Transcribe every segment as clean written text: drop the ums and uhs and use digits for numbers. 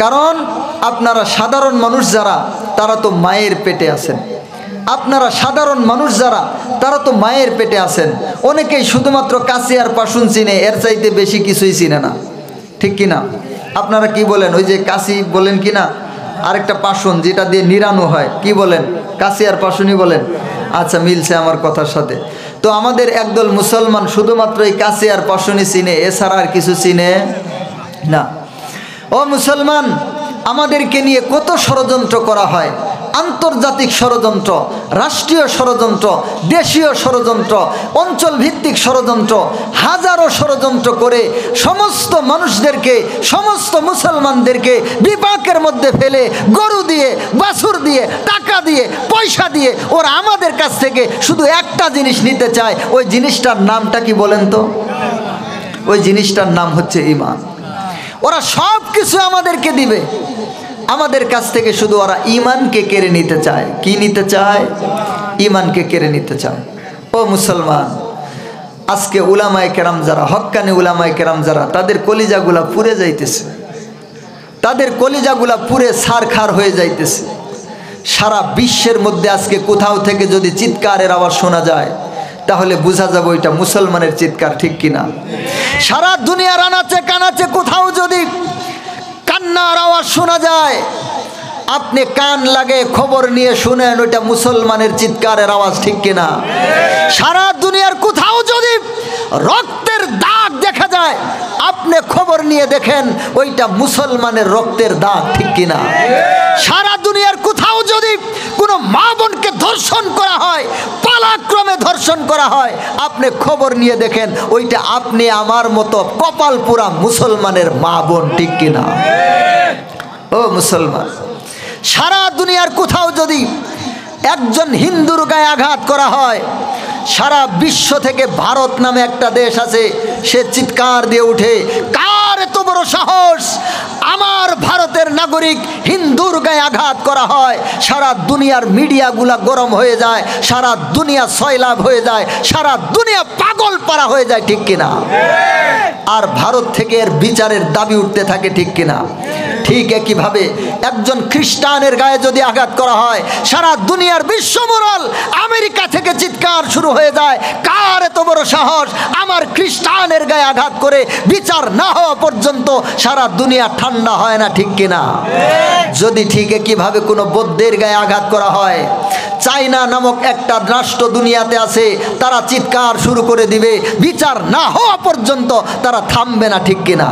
কারণ আপনারা সাধারণ মানুষ যারা, তারা তো মায়ের পেটে আছেন। আপনারা সাধারণ মানুষ যারা, তারা তো মায়ের পেটে আছেন। অনেকেই শুধুমাত্র কাশি আর পাশুন চিনে, এর চাইতে বেশি কিছুই চিনে না, ঠিক কিনা? আপনারা কি বলেন? ওই যে কাশি বলেন কি না, আরেকটা পাশুন যেটা দিয়ে নিরানো হয়, কি বলেন? কাশি আর পাশুনই বলেন। আচ্ছা, মিলছে আমার কথার সাথে। তো আমাদের একদল মুসলমান শুধুমাত্র এই কাশি আর পাশুনি চিনে, এছাড়া আর কিছু চিনে না। ও মুসলমান, আমাদেরকে নিয়ে কত ষড়যন্ত্র করা হয়, আন্তর্জাতিক ষড়যন্ত্র, রাষ্ট্রীয় ষড়যন্ত্র, দেশীয় ষড়যন্ত্র, অঞ্চল ভিত্তিক ষড়যন্ত্র, হাজারো ষড়যন্ত্র করে সমস্ত মানুষদেরকে, সমস্ত মুসলমানদেরকে বিপাকের মধ্যে ফেলে গরু দিয়ে, বাছুর দিয়ে, টাকা দিয়ে, পয়সা দিয়ে ওরা আমাদের কাছ থেকে শুধু একটা জিনিস নিতে চায়। ওই জিনিসটার নামটা কি বলেন তো? ওই জিনিসটার নাম হচ্ছে ঈমান। ওরা সব কিছু আমাদেরকে দিবে, আমাদের কাছ থেকে শুধু ওরা ঈমানকে কেড়ে নিতে চায়। কি নিতে চায়? ঈমানকে কেড়ে নিতে চায়। ও মুসলমান, আজকে উলামায়ে কেরাম যারা, হক্কানি উলামায়ে কেরাম যারা, তাদের কলিজাগুলা পুড়ে যাইতেছে, তাদের কলিজাগুলা পুড়ে ছারখার হয়ে যাইতেছে। সারা বিশ্বের মধ্যে আজকে কোথাও থেকে যদি চিৎকারের আওয়াজ শোনা যায়, তাহলে বোঝা যাবে ওইটা মুসলমানের চিৎকার, ঠিক কিনা? সারা দুনিয়ার আনাচে কানাচে কোথাও যদি কান্নার আওয়াজ শোনা যায়, আপনি কান লাগে খবর নিয়ে শুনেন, ওইটা মুসলমানের চিৎকারের আওয়াজ, ঠিক কিনা? সারা দুনিয়ার কোথাও যদি রক্তের দাগ দেখা যায়, আপনি খবর নিয়ে দেখেন, ওইটা মুসলমানের রক্তের দাগ, ঠিক কিনা? সারা দুনিয়ার কোথাও যদি কোনো মা বোনকে ধর্ষণ করা হয়, পালাক্রমে ধর্ষণ করা হয়, আপনি খবর নিয়ে দেখেন, ওইটা আপনি আমার মতো কপাল পুরা মুসলমানের মা বোন, ঠিক কিনা? ও মুসলমান, সারা দুনিয়ার কোথাও যদি একজন হিন্দুর গায়ে আঘাত করা হয়, সারা বিশ্ব থেকে ভারত নামে একটা দেশ আছে, সে চিৎকার দিয়ে উঠে, কার এত বড় সাহস আমার ভারতের নাগরিক হিন্দুর গায়ে আঘাত করা হয়। সারা দুনিয়ার মিডিয়াগুলা গরম হয়ে যায়, সারা দুনিয়া সয়লাভ হয়ে যায়, সারা দুনিয়া পাগল পারা হয়ে যায়, ঠিক কিনা? আর ভারত থেকে এর বিচারের দাবি উঠতে থাকে, ঠিক কিনা? ঠিক একইভাবে একজন খ্রিস্টানের গায়ে যদি আঘাত করা হয়, সারা দুনিয়ার বিশ্ব মোরাল আমেরিকা থেকে চিৎকার শুরু হয়ে যায়, কার এত বড় সাহস আমার খ্রিস্টানের গায়ে আঘাত করে, বিচার না হওয়া পর্যন্ত সারা দুনিয়া ঠান্ডা হয় না, ঠিক কিনা? যদি ঠিক একইভাবে কোনো বৌদ্ধের গায়ে আঘাত করা হয়, চায়না নামক একটা রাষ্ট্র দুনিয়াতে আছে, তারা চিৎকার শুরু করে দিবে, বিচার না হওয়া পর্যন্ত তারা থামবে না, ঠিক কিনা?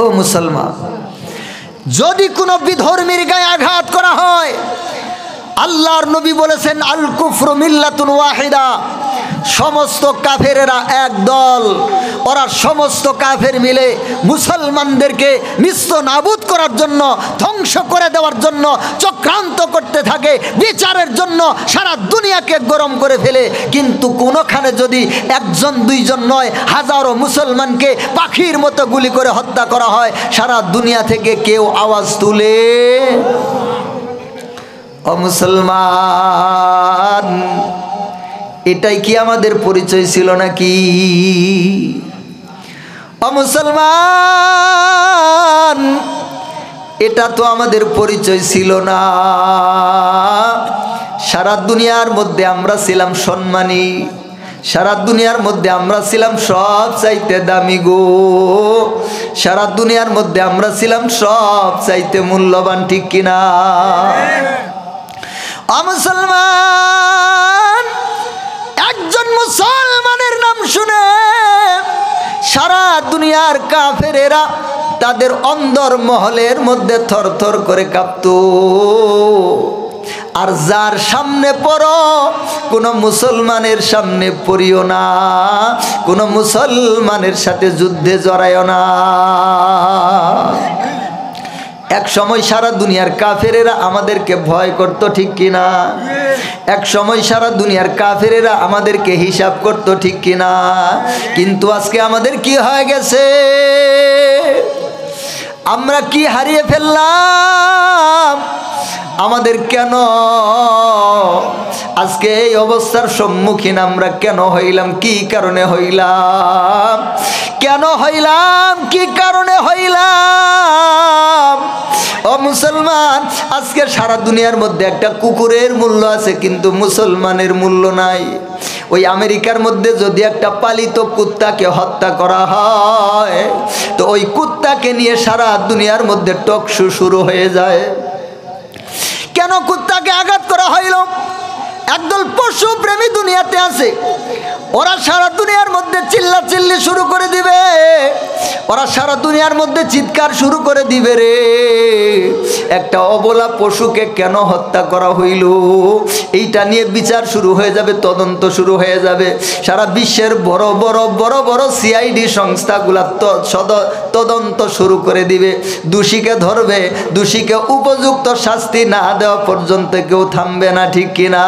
ও মুসলমান, যদি কোনো বিধর্মীর গায়ে আঘাত করা হয়, আল্লাহর নবী বলেছেন, আল কুফরু মিল্লাতুন ওয়াহিদা, সমস্ত কাফেরেরা এক দল। ওরা সমস্ত কাফের মিলে মুসলমানদেরকে নিস্ত নাবুদ করার জন্য, ধ্বংস করে দেওয়ার জন্য চক্রান্ত করতে থাকে, বিচারের জন্য সারা দুনিয়াকে গরম করে ফেলে। কিন্তু কোনোখানে যদি একজন দুইজন নয়, হাজারো মুসলমানকে পাখির মতো গুলি করে হত্যা করা হয়, সারা দুনিয়া থেকে কেউ আওয়াজ তুলে? ও মুসলমান, এটাই কি আমাদের পরিচয় ছিল নাকি? ও মুসলমান, এটা তো আমাদের পরিচয় ছিল না। সারা দুনিয়ার মধ্যে আমরা ছিলাম সম্মানী, সারা দুনিয়ার মধ্যে আমরা ছিলাম সব চাইতে দামি গো, সারা দুনিয়ার মধ্যে আমরা ছিলাম সব চাইতে মূল্যবান, ঠিক কিনা? ও মুসলমান, একজন মুসলমানের নাম শুনে সারা দুনিয়ার কাফেরেরা তাদের অন্দর মহলের মধ্যে থরথর করে কাঁপতো। আর যার সামনে পড়ো, কোনো মুসলমানের সামনে পড়িও না, কোনো মুসলমানের সাথে যুদ্ধে জড়াইও না। এক সময় সারা দুনিয়ার কাফেরেরা আমাদেরকে ভয় করত, ঠিক কিনা? এক সময় সারা দুনিয়ার কাফেরেরা আমাদেরকে হিসাব করত, ঠিক কিনা? কিন্তু আজকে আমাদের কি হয়ে গেছে? আমরা কি হারিয়ে ফেললাম? আমাদের কেন আজকে এই অবস্থার সম্মুখীন আমরা কেন হইলাম? কি কারণে হইলাম? কেন হইলাম? কি কারণে হইলাম? মুসলমান, আজকে সারা দুনিয়ার মধ্যে একটা কুকুরের মূল্য আছে, কিন্তু মুসলমানের মূল্য নাই। ওই আমেরিকার মধ্যে যদি একটা পালিত কুত্তাকে হত্যা করা হয়, তো ওই কুত্তাকে নিয়ে সারা দুনিয়ার মধ্যে টকশো শুরু হয়ে যায়। কেন কুত্তাকে আঘাত করা হইল? একদল পশু প্রেমী দুনিয়াতে আছে, ওরা সারা দুনিয়ার মধ্যে চিল্লাচিল্লি শুরু করে দিবে, ওরা সারা দুনিয়ার মধ্যে চিৎকার শুরু করে দিবে, রে একটা অবলা পশুকে কেন হত্যা করা হইল, এইটা নিয়ে বিচার শুরু হয়ে যাবে, তদন্ত শুরু হয়ে যাবে। সারা বিশ্বের বড় বড় বড় বড় সিআইডি সংস্থাগুলা তদন্ত শুরু করে দিবে, দোষীকে ধরবে, দোষীকে উপযুক্ত শাস্তি না দেওয়া পর্যন্ত কেউ থামবে না, ঠিক কিনা?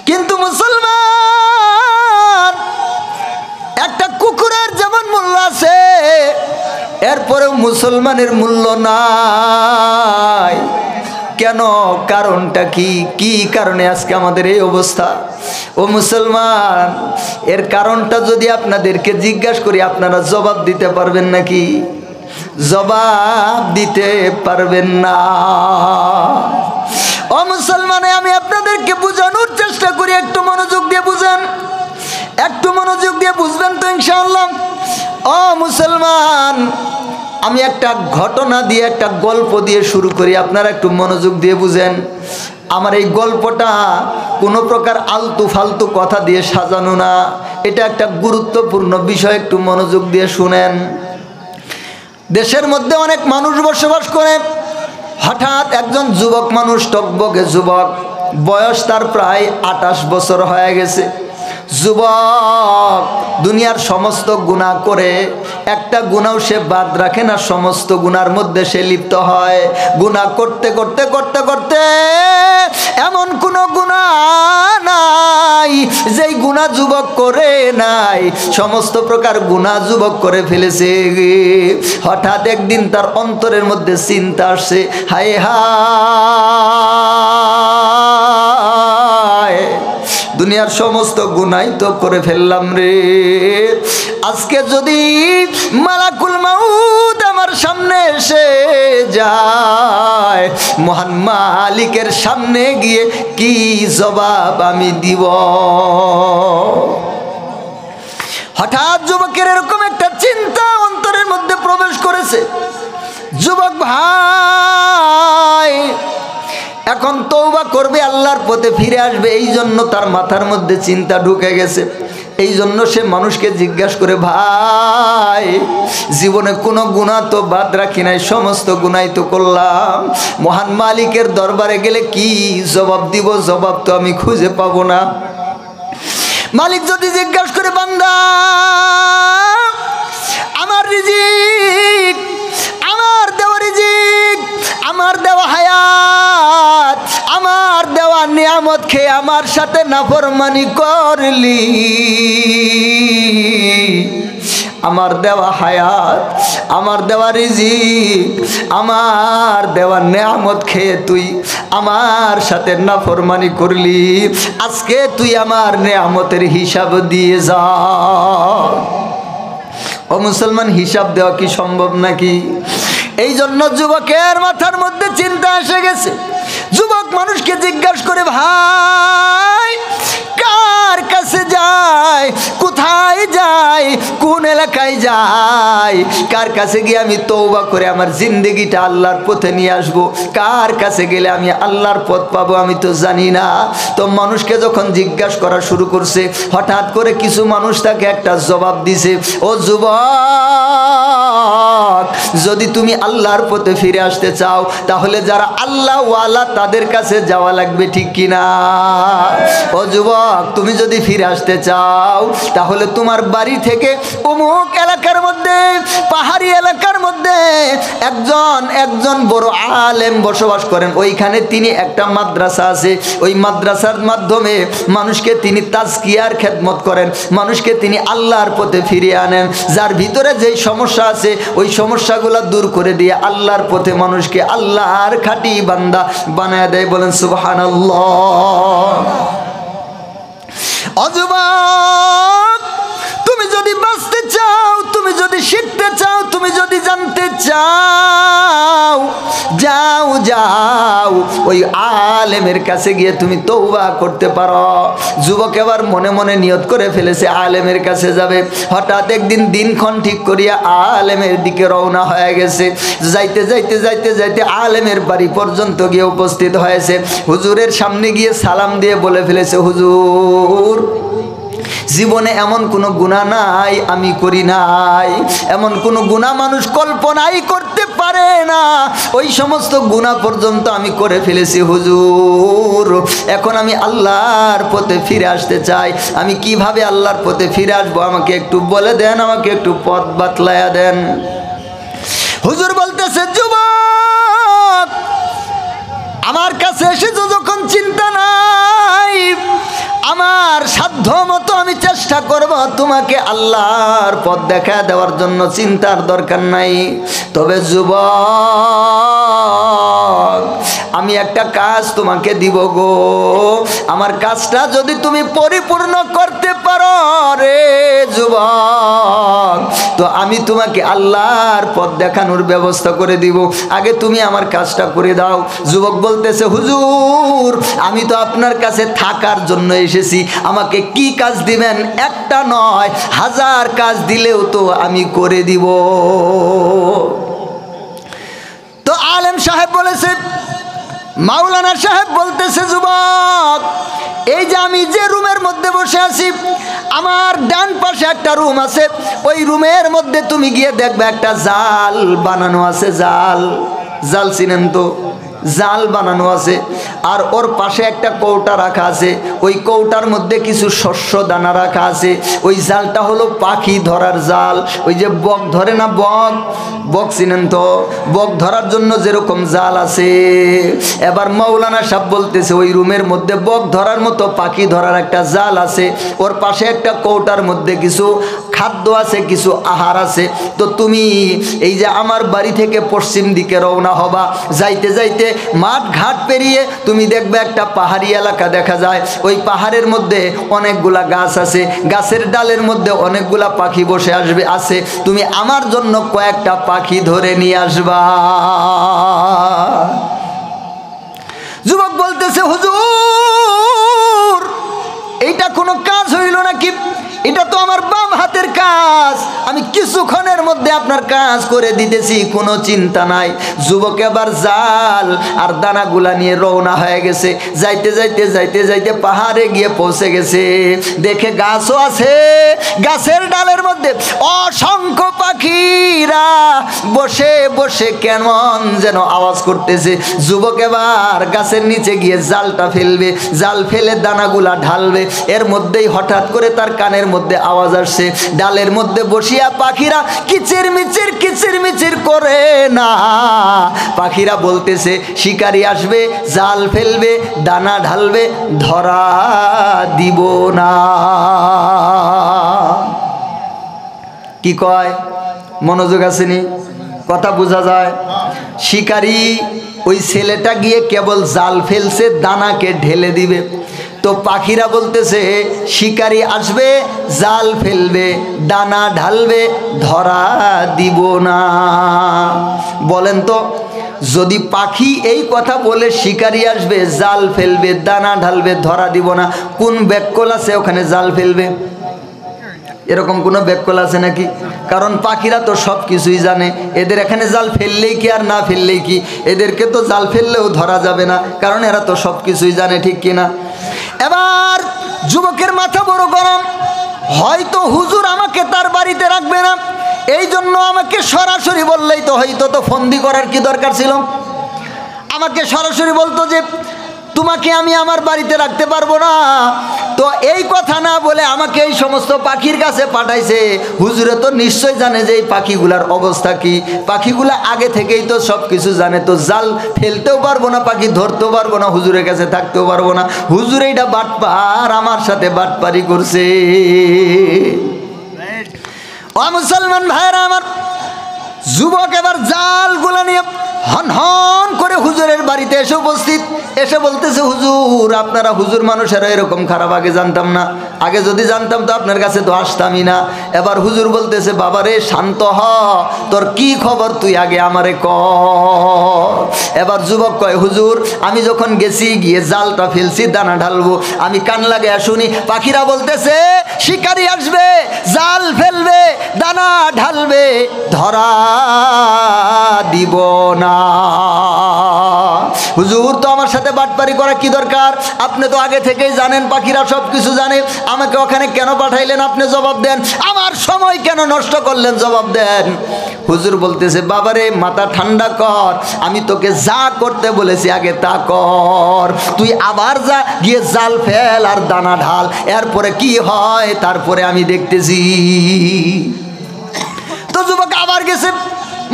কিন্তু মুসলমান, একটা কুকুরের যেমন মূল্য আছে, এরপরেও মুসলমানের মূল্য নাই। কেন? কারণটা কি? কি কারণে আজকে আমাদের এই অবস্থা? ও মুসলমান, এর কারণটা যদি আপনাদেরকে জিজ্ঞাসা করি, আপনারা জবাব দিতে পারবেন নাকি? জবাব দিতে পারবেন না। ও মুসলমানে, আমি আপনাদেরকে বোঝানোর চেষ্টা করি, একটু মনোযোগ দিয়ে বুঝেন, একটু মনোযোগ দিয়ে বুঝবেন তো ইনশাআল্লাহ। ও মুসলমান, আমি একটা ঘটনা দিয়ে, একটা গল্প দিয়ে শুরু করি, আপনারা একটু মনোযোগ দিয়ে বুঝেন। আমার এই গল্পটা কোনো প্রকার আলতু ফালতু কথা দিয়ে সাজানো না, এটা একটা গুরুত্বপূর্ণ বিষয়, একটু মনোযোগ দিয়ে শুনেন। দেশের মধ্যে অনেক মানুষ বসবাস করে। হঠাৎ একজন যুবক মানুষ, টকবকে যুবক, বয়স তার প্রায় 28 বছর হয়ে গেছে। যুবক দুনিয়ার সমস্ত গুনাহ করে, একটা গুনাহ সে বাদ রাখে না, সমস্ত গুনার মধ্যে সে লিপ্ত হয়। গুনাহ করতে করতে করতে করতে এমন কোন গুনাহ নাই যেই গুনাহ যুবক করে নাই, সমস্ত প্রকার গুনাহ যুবক করে ফেলেছে। হঠাৎ একদিন তার অন্তরের মধ্যে চিন্তা আসছে, হায় হায়, দুনিয়ার সমস্ত গুনাহ তো করে ফেললাম রে, আজকে যদি মালাকুল মাউত আমার সামনে এসে যায়, মহান মালিকের সামনে গিয়ে কি জবাব আমি দিব? হঠাৎ যুবকের এরকম একটা চিন্তা অন্তরের মধ্যে প্রবেশ করেছে। যুবক ভাই এখন তওবা করবে, আল্লাহর পথে ফিরে আসবে, এই জন্য তার মাথার মধ্যে চিন্তা ঢুকে গেছে। এই জন্য সে মানুষকে জিজ্ঞাসা করে, ভাই জীবনে কোনো গুনাহ তো বাদ রাখি নাই, সমস্ত গুনাহ তো করলাম, মহান মালিকের দরবারে গেলে কি জবাব দিব? জবাব তো আমি খুঁজে পাবো না। মালিক যদি জিজ্ঞাসা করে, বান্দা আমার রিজিক, আমার দেওয়া রিজিক, আমার দেওয়া হায়াত, আমার দেওয়া নিয়ামত খেয়ে আমার সাথে নাফরমানি করলি, আমার দেওয়া হায়াত, আমার দেওয়া রিজিক, আমার দেওয়া নিয়ামত খেয়ে তুই আমার সাথে নাফরমানি করলি, আজকে তুই আমার নিয়ামতের হিসাব দিয়ে যা। ও মুসলমান, হিসাব দেওয়া কি সম্ভব নাকি? এই জন্য যুবকের মাথার মধ্যে চিন্তা এসে গেছে। যুবক মানুষকে জিজ্ঞাসা করে, ভাই কার কাছে যায়, কোথায় যায়, কোন এলাকায় যায়, কার কাছে গিয়ে আমি তওবা করে আমার জিন্দেগিটা আল্লাহর পথে নিয়ে আসব, কার কাছে গেলে আমি আল্লাহর পথ পাবো আমি তো জানি না। তো মানুষকে যখন জিজ্ঞাসা করা শুরু করছে, হঠাৎ করে কিছু মানুষ তাকে একটা জবাব দিছে, ও যুবক, যদি তুমি আল্লাহর পথে ফিরে আসতে চাও, তাহলে যারা আল্লাহ ওয়ালা তাদের কাছে যাওয়া লাগবে, ঠিক কিনা? ও যুবক, তুমি যদি ফিরে আসতে চাও, তাহলে তোমার বাড়ি থেকে অমুক এলাকার মধ্যে, পাহাড়ি এলাকার মধ্যে একজন বড় আলেম বসবাস করেন, ওইখানে তিনি একটা মাদ্রাসা আছে, ওই মাদ্রাসার মাধ্যমে মানুষকে তিনি তাজকিয়ার খেদমত করেন, মানুষকে তিনি আল্লাহর পথে ফিরিয়ে আনেন, যার ভিতরে যেই সমস্যা আছে ওই সমস্যাগুলো দূর করে দিয়ে আল্লাহর পথে মানুষকে আল্লাহর খাঁটি বান্দা বানায় দেয়। বলেন সুবহানাল্লাহ। ও যুবক, তুমি যদি বাঁচতে চাও, তুমি যদি শিখতে চাও, তুমি যদি জানতে চাও যাও যাও ওই আলেমের কাছে গিয়ে তুমি তওবা করতে পারো। যুবক এবার মনে মনে নিয়ত করে ফেলেছে আলেমের কাছে যাবে। হঠাৎ একদিন দিনক্ষণ ঠিক করিয়া আলেমের দিকে রওনা হয়ে গেছে। যাইতে যাইতে যাইতে যাইতে আলেমের বাড়ি পর্যন্ত গিয়ে উপস্থিত হয়েছে। হুজুরের সামনে গিয়ে সালাম দিয়ে বলে ফেলেছে, হুজুর জীবনে এমন কোনো গুনাহ নাই আমি করি নাই, এমন কোনো গুনাহ মানুষ কল্পনাই করতে পারে না, ওই সমস্ত গুনাহ পর্যন্ত আমি করে ফেলেছি হুজুর। এখন আমি আল্লাহর পথে ফিরে আসতে চাই। আমি কিভাবে আল্লাহর পথে ফিরে আসবো আমাকে একটু বলে দেন, আমাকে একটু পথ বাতলায়া দেন। হুজুর বলতেছে, যুবক আমার কাছে এসেছো যখন চিন্তা নাই, আমার সাধ্য মতো আমি চেষ্টা করব তোমাকে আল্লাহর পথ দেখা দেওয়ার জন্য, চিন্তার দরকার নাই। তবে যুবক আমি একটা কাজ তোমাকে দিব গো, আমার কাজটা যদি তুমি পরিপূর্ণ করতে পারো রে যুবক, তো আমি তোমাকে আল্লাহর পথ দেখানোর ব্যবস্থা করে দিব। আগে তুমি আমার কাজটা করে দাও। যুবক বলতেছে, হুজুর আমি তো আপনার কাছে থাকার জন্য এসেছি, আমাকে কি কাজ দিবেন? একটা নয় 1000 কাজ দিলেও তো আমি করে দিব। তো আলেম সাহেব বলেছে, মাওলানা সাহেব বলতেছে, যুবক এই যে আমি যে রুমের মধ্যে বসে আছি, আমার ডান পাশে একটা রুম আছে, ওই রুমের মধ্যে তুমি গিয়ে দেখবে একটা জাল বানানো আছে। জাল জাল চিনেন তো? জাল বানানো আছে। আর ওর পাশে একটা কৌটা রাখা আছে, ওই কৌটার মধ্যে কিছু শস্য দানা রাখা আছে। ওই জালটা হলো পাখি ধরার জাল। ওই যে বক ধরে না, বক বক চিনেন তো? বক ধরার জন্য যেরকম জাল আছে। এবার মাওলানা সাহেব বলতেছে, ওই রুমের মধ্যে বক ধরার মতো পাখি ধরার একটা জাল আছে, ওর পাশে একটা কৌটার মধ্যে কিছু খাদ্য আছে, কিছু আহার আছে। তো তুমি এই যে আমার বাড়ি থেকে পশ্চিম দিকে রওনা হবা, যাইতে যাইতে মাঠ ঘাট পেরিয়ে তুমি দেখবে একটা পাহাড়ি এলাকা দেখা যায়। ওই পাহাড়ের মধ্যে অনেকগুলা গাছ আছে, গাছের ডালের মধ্যে অনেকগুলা পাখি বসে আছে। তুমি আমার জন্য কয়েকটা পাখি ধরে নিয়ে আসবা। যুবক বলতেছে, হুজুর এইটা কোনো কাজ হইল নাকি? এটা তো আমার বাম হাতের কাজ, আমি কিছুক্ষণের মধ্যে আপনার কাজ করে দিতেছি, কোনো চিন্তা নাই। যুবক এবার জাল আর দানাগুলা নিয়ে রওনা হয়ে গেছে। যাইতে যাইতে যাইতে যাইতে পাহাড়ে গিয়ে পৌঁছে গেছে। দেখে গাছও আছে, গাছের ডালের মধ্যে অসংখ্য পাখিরা বসে বসে কেমন যেন আওয়াজ করতেছে। যুবক এবার গাছের নিচে গিয়ে জালটা ফেলবে, জাল ফেলে দানাগুলা ঢালবে। এর মধ্যেই হঠাৎ করে তার কানের মধ্যে আওয়াজ আসছে, ডালের মধ্যে বসিয়া পাখিরা কিচির মিচির করে না। পাখিরা বলতেছে, শিকারি আসবে, জাল ফেলবে, দানা ঢালবে, ধরা দিব না। কি কয়? মনোযোগ আসেনি? কথা বোঝা যায়? শিকারি ওই ছেলেটা গিয়ে কেবল জাল ফেলছে, দানাকে ঢেলে দিবে। তো পাখিরা বলতেছে, শিকারি আসবে, জাল ফেলবে, দানা ঢালবে, ধরা দিব না। বলেন তো, যদি পাখি এই কথা বলে শিকারি আসবে, জাল ফেলবে, দানা ঢালবে, ধরা দিব না, কোন ব্যাককল আছে ওখানে জাল ফেলবে? এরকম কোনো ব্যাককল আছে নাকি? কারণ পাখিরা তো সব কিছুই জানে। এদের এখানে জাল ফেললেই কি আর না ফেললেই কি? এদেরকে তো জাল ফেললেও ধরা যাবে না, কারণ এরা তো সব কিছুই জানে, ঠিক কিনা? এবার যুবকের মাথা বড় গরম, হয়তো হুজুর আমাকে তার বাড়িতে রাখবে না, এই জন্য আমাকে সরাসরি বললেই তো হয়তো, তো ফন্দি করার কি দরকার ছিল? আমাকে সরাসরি বলতো যে তোমাকে আমি আমার বাড়িতে রাখতে পারবো না। তো এই কথা না বলে আমাকে এই সমস্ত পাখির কাছে পাঠাইছে। হুজুরে তো নিশ্চয় জানে যে এই পাখিগুলার অবস্থা কি। পাখিগুলা আগে থেকেই তো সব কিছু জানে। তো জাল ফেলতেও পারবো না, পাখি ধরতেও পারবো না, হুজুরের কাছে থাকতেও পারবো না। হুজুর এইটা বাটপার, আমার সাথে বাটপারি করছে। ও মুসলমান ভাইরা আমার, যুবক এবার জালগুলা নিয়ে হন হন করে হুজুরের বাড়িতে এসে উপস্থিত, এসে বলতেছে হুজুর আপনারা হুজুর মানুষেরা এরকম খারাপ আগে জানতাম না, আগে যদি জানতাম তো আপনার কাছে তো আসতামই না। এবার হুজুর বলতেছে বাবা রে শান্ত হ, তোর কি খবর তুই আগে আমারে ক। এবার যুবক কয় হুজুর আমি যখন গেছি গিয়ে জালটা ফেলছি দানা ঢালবো, আমি কান লাগে শুনি পাখিরা বলতেছে শিকারি আসবে, জাল ফেলবে, দানা ঢালবে, ধরা দিব না। হুজুর তো আমার সাথে বাটপারি করা কি দরকার, আপনি তো আগে থেকেই জানেন, পাখিরা সব কিছু জানে, আমাকে ওখানে কেন পাঠাইলেন আপনি জবাব দেন, আমার সময় কেন নষ্ট করলেন জবাব দেন। হুজুর বলতেছে বাবারে মাথা ঠান্ডা কর, আমি তোকে যা করতে বলেছি আগে তা কর, তুই আবার যা গিয়ে জাল ফেল আর দানা ঢাল, এরপরে কি হয় তারপরে আমি দেখতেছি। তো যুবক আবার গেছে,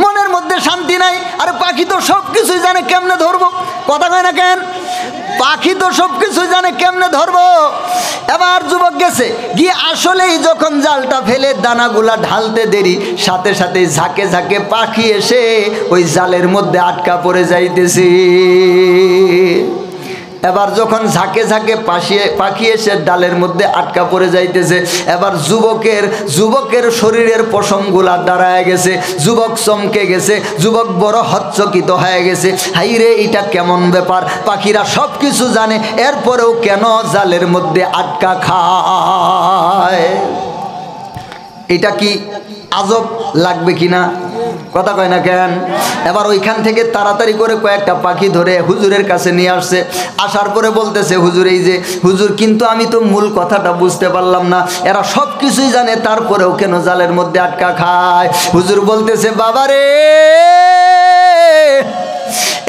মনের মধ্যে শান্তি নাই, আরে পাখি তো সব কিছুই জানে, কেমনে ধরবো, কথা কয় না কেন, পাখি তো সব কিছুই জানে, কেমনে ধরবো। এবার যুবক গেছে গিয়ে আসলেই যখন জালটা ফেলে দানাগুলা ঢালতে দেরি, সাথে সাথে ঝাঁকে ঝাঁকে পাখি এসে ওই জালের মধ্যে আটকা পড়ে যাইতেছে। এবার যখন ঝাঁকে ঝাঁকে পাখি এসে ডালের মধ্যে আটকা পড়ে যাইতেছে, এবার যুবকের শরীরের পশমগুলা দাঁড়ায় গেছে, যুবক চমকে গেছে, যুবক বড় হচ্চকিত হয়ে গেছে, হাই রে এটা কেমন ব্যাপার, পাখিরা সব কিছু জানে এরপরেও কেন জালের মধ্যে আটকা খায়, এটা কি আজব লাগবে কিনা, কথা কয় না কেন। এবার ওইখান থেকে তাড়াতাড়ি করে কয়েকটা পাখি ধরে হুজুরের কাছে নিয়ে আসছে, আসার পরে বলতেছে হুজুর এই যে হুজুর কিন্তু আমি তো মূল কথাটা বুঝতে পারলাম না, এরা সব কিছুই জানে তারপরেও কেন জালের মধ্যে আটকা খায়। হুজুর বলতেছে বাবারে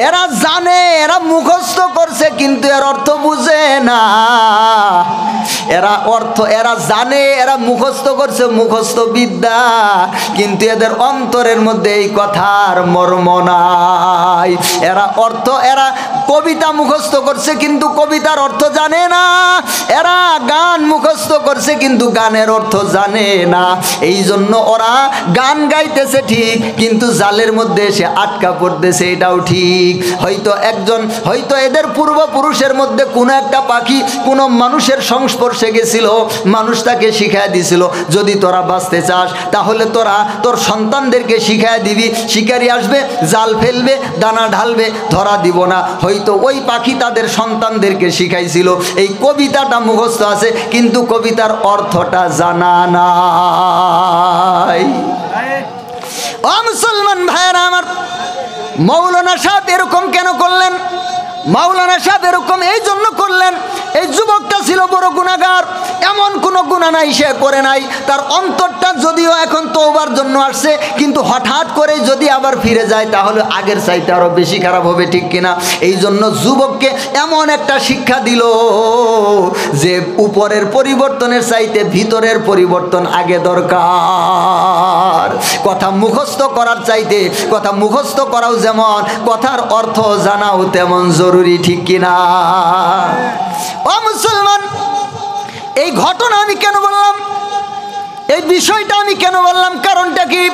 এরা জানে, এরা মুখস্থ করছে কিন্তু এর অর্থ বুঝে না, এরা জানে, এরা মুখস্থ করছে মুখস্থ বিদ্যা, কিন্তু এদের অন্তরের মধ্যে এই কথার মর্ম নাই। এরা কবিতা মুখস্থ করছে কিন্তু কবিতার অর্থ জানে না, এরা গান মুখস্থ করছে কিন্তু গানের অর্থ জানে না, এই জন্য ওরা গান গাইতেছে ঠিক কিন্তু জালের মধ্যে এসে আটকা পড়তেছে, এটাও ঠিক। হয়তো এদের পূর্বপুরুষের মধ্যে কোনো একটা পাখি কোনো মানুষের সংস্পর্শে গেছিল, মানুষ তাকে শিখায় দিছিল যদি তোরা বাঁচতে চাস তাহলে তোরা তোর সন্তানদেরকে শিখায় দিবি, শিকারি আসবে জাল ফেলবে দানা ঢালবে, ধরা দিব না। হয়তো ওই পাখি তাদের সন্তানদেরকে শিখাইছিল, এই কবিতাটা মুখস্থ আছে কিন্তু কবিতার অর্থটা জানা নাই। ও মুসলমান ভাইয়েরা আমার, মৌলানা সাহেব এরকম কেন করলেন? মাওলানা সাহেব এরকম এই জন্য করলেন, এই যুবকটা ছিল বড় গুনাহগার, এমন কোনো গুনাহ নাই সে করে নাই, তার অন্তরটা যদিও এখন তওবার জন্য আসছে কিন্তু হঠাৎ করে যদি আবার ফিরে যায় তাহলে আগের চাইতে আরও বেশি খারাপ হবে, ঠিক কিনা? এই জন্য যুবককে এমন একটা শিক্ষা দিল যে উপরের পরিবর্তনের চাইতে ভিতরের পরিবর্তন আগে দরকার। কথা মুখস্থ করার চাইতে কথা মুখস্থ করাও যেমন কথার অর্থ জানাও তেমন জরুরি, ঠিক কিনা? ও মুসলমান, এই ঘটনা আমি কেন বললাম, এই বিষয়টা আমি কেন বললাম, কারণটা কি?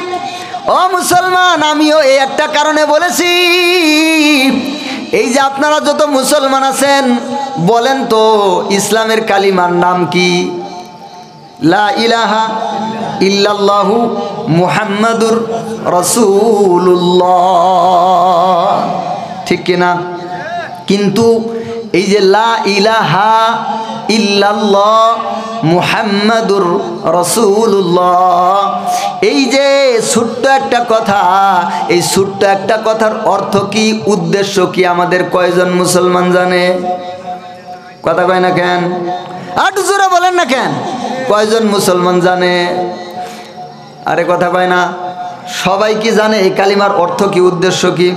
ও মুসলমান, আমিও এই একটা কারণে বলেছি, এই যে আপনারা যত মুসলমান আছেন বলেন তো ইসলামের কালিমার নাম কি? লা ইলাহা ইল্লাল্লাহু মুহাম্মাদুর রাসূলুল্লাহ, ঠিক কিনা? কিন্তু এই যে লা ইলাহা ইল্লাল্লাহ মুহাম্মাদুর রাসূলুল্লাহ, এই যে ছোট্ট একটা কথা, এই ছোট্ট একটা কথার অর্থ কি, উদ্দেশ্য কি, আমাদের কয়জন মুসলমান জানে? কথা কয় না কেন? আটু জোরে বলেন না কেন? কয়জন মুসলমান জানে? আরে কথা কয় না। সবাই কি জানে এই কালিমার অর্থ কি, উদ্দেশ্য কি?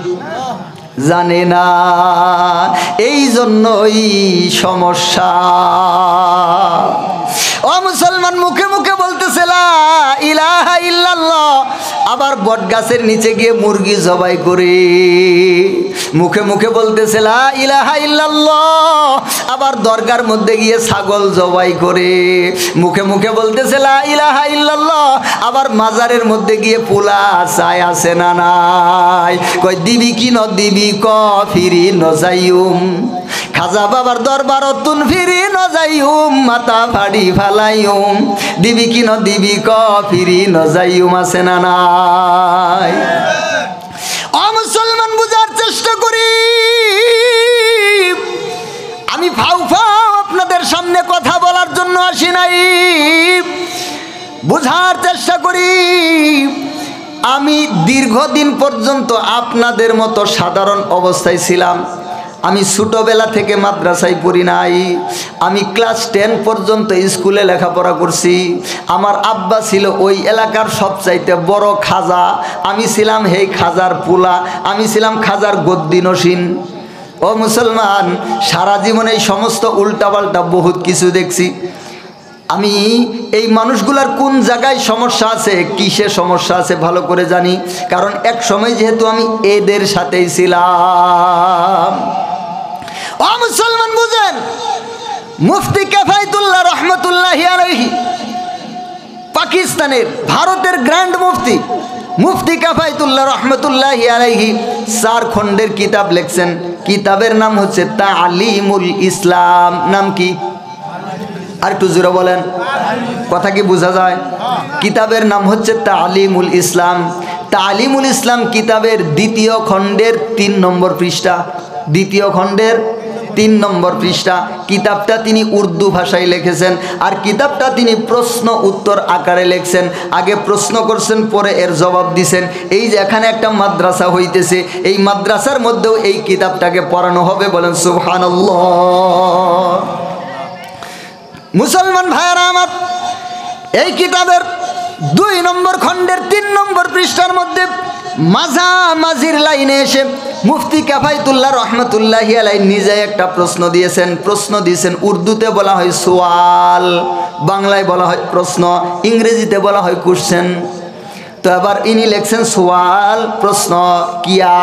জানে না, এই জন্যই সমস্যা। ও মুসলমান, মুখে মুখে বলতেছে লা ইলাহা ইল্লাল্লাহ, আবার বট গাছের নিচে গিয়ে মুরগি জবাই করে মুখে মুখে বলতেছে লা ইলাহা ইল্লাল্লাহ, আবার দরগার মধ্যে গিয়ে ছাগল জবাই করে মুখে মুখে বলতেছে লা ইলাহা ইল্লাল্লাহ, আবার মাজারের মধ্যে গিয়ে পোলা চাই আছে না নাই, কয় দিবি কি ন দিবি ক ফিরি ন যাইউম, খাজা বাবার দরবারতুন ফিরি ন যাইউম, মাথা ফাড়ি ফালাইউম, দিবি কি ন দিবি ক ফিরি ন যাইউম আছে না নাই। ও মুসলমান, বুঝার চেষ্টা করি, আমি ফাউ ফাউ আপনাদের সামনে কথা বলার জন্য আসি নাই, বুঝার চেষ্টা করি। আমি দীর্ঘদিন পর্যন্ত আপনাদের মতো সাধারণ অবস্থায় ছিলাম। আমি ছোটোবেলা থেকে মাদ্রাসায় পড়ি নাই, আমি ক্লাস 10 পর্যন্ত স্কুলে লেখাপড়া করছি। আমার আব্বা ছিল ওই এলাকার সবচাইতে বড় খাজা, আমি ছিলাম সেই খাজার পোলা, আমি ছিলাম খাজার গদ্দি নসীন। ও মুসলমান, সারা জীবনে এই সমস্ত উল্টাপাল্টা বহুত কিছু দেখছি। আমি এই মানুষগুলার কোন জায়গায় সমস্যা আছে, কিসে সমস্যা আছে ভালো করে জানি, কারণ এক সময় যেহেতু আমি এদের সাথেই ছিলাম। ও মুসলমান বুঝেন, মুফতি কিফায়াতুল্লাহ রহমতুল্লাহি আলাইহি, পাকিস্তানের ভারতের গ্র্যান্ড মুফতি, মুফতি কিফায়াতুল্লাহ রহমতুল্লাহি আলাইহি 4 খণ্ডের কিতাব লিখছেন। কিতাবের নাম হচ্ছে তালিমুল ইসলাম। নাম কি? আর একটু জোরে বলেন, কথা কি বোঝা যায়? কিতাবের নাম হচ্ছে তালিমুল ইসলাম। তালিমুল ইসলাম কিতাবের 2য় খণ্ডের 3 নম্বর পৃষ্ঠা, 2য় খণ্ডের 3 নম্বর পৃষ্ঠা। কিতাবটা তিনি উর্দু ভাষায় লিখেছেন, আর কিতাবটা তিনি প্রশ্ন উত্তর আকারে লিখছেন। আগে প্রশ্ন করছেন, পরে এর জবাব দিছেন। এই যে এখানে একটা মাদ্রাসা হইতেছে, এই মাদ্রাসার মধ্যেও এই কিতাবটাকে পড়ানো হবে, বলেন সুবহানাল্লাহ। মুসলমান ভাইয়ারা আমার, এই কিতাবের 2 নম্বর খণ্ডের 3 নম্বর পৃষ্ঠার মধ্যে মাঝামাঝির লাইনে এসে মুফতি কিফায়াতুল্লাহ রহমতুল্লাহি আলাইহি নিজে একটা প্রশ্ন দিয়েছেন। প্রশ্ন দিয়েছেন, উর্দুতে বলা হয় সোয়াল, বাংলায় বলা হয় প্রশ্ন, ইংরেজিতে বলা হয় কোশ্চেন। তো এবার ইনি লিখছেন সোয়াল, প্রশ্ন, কিয়া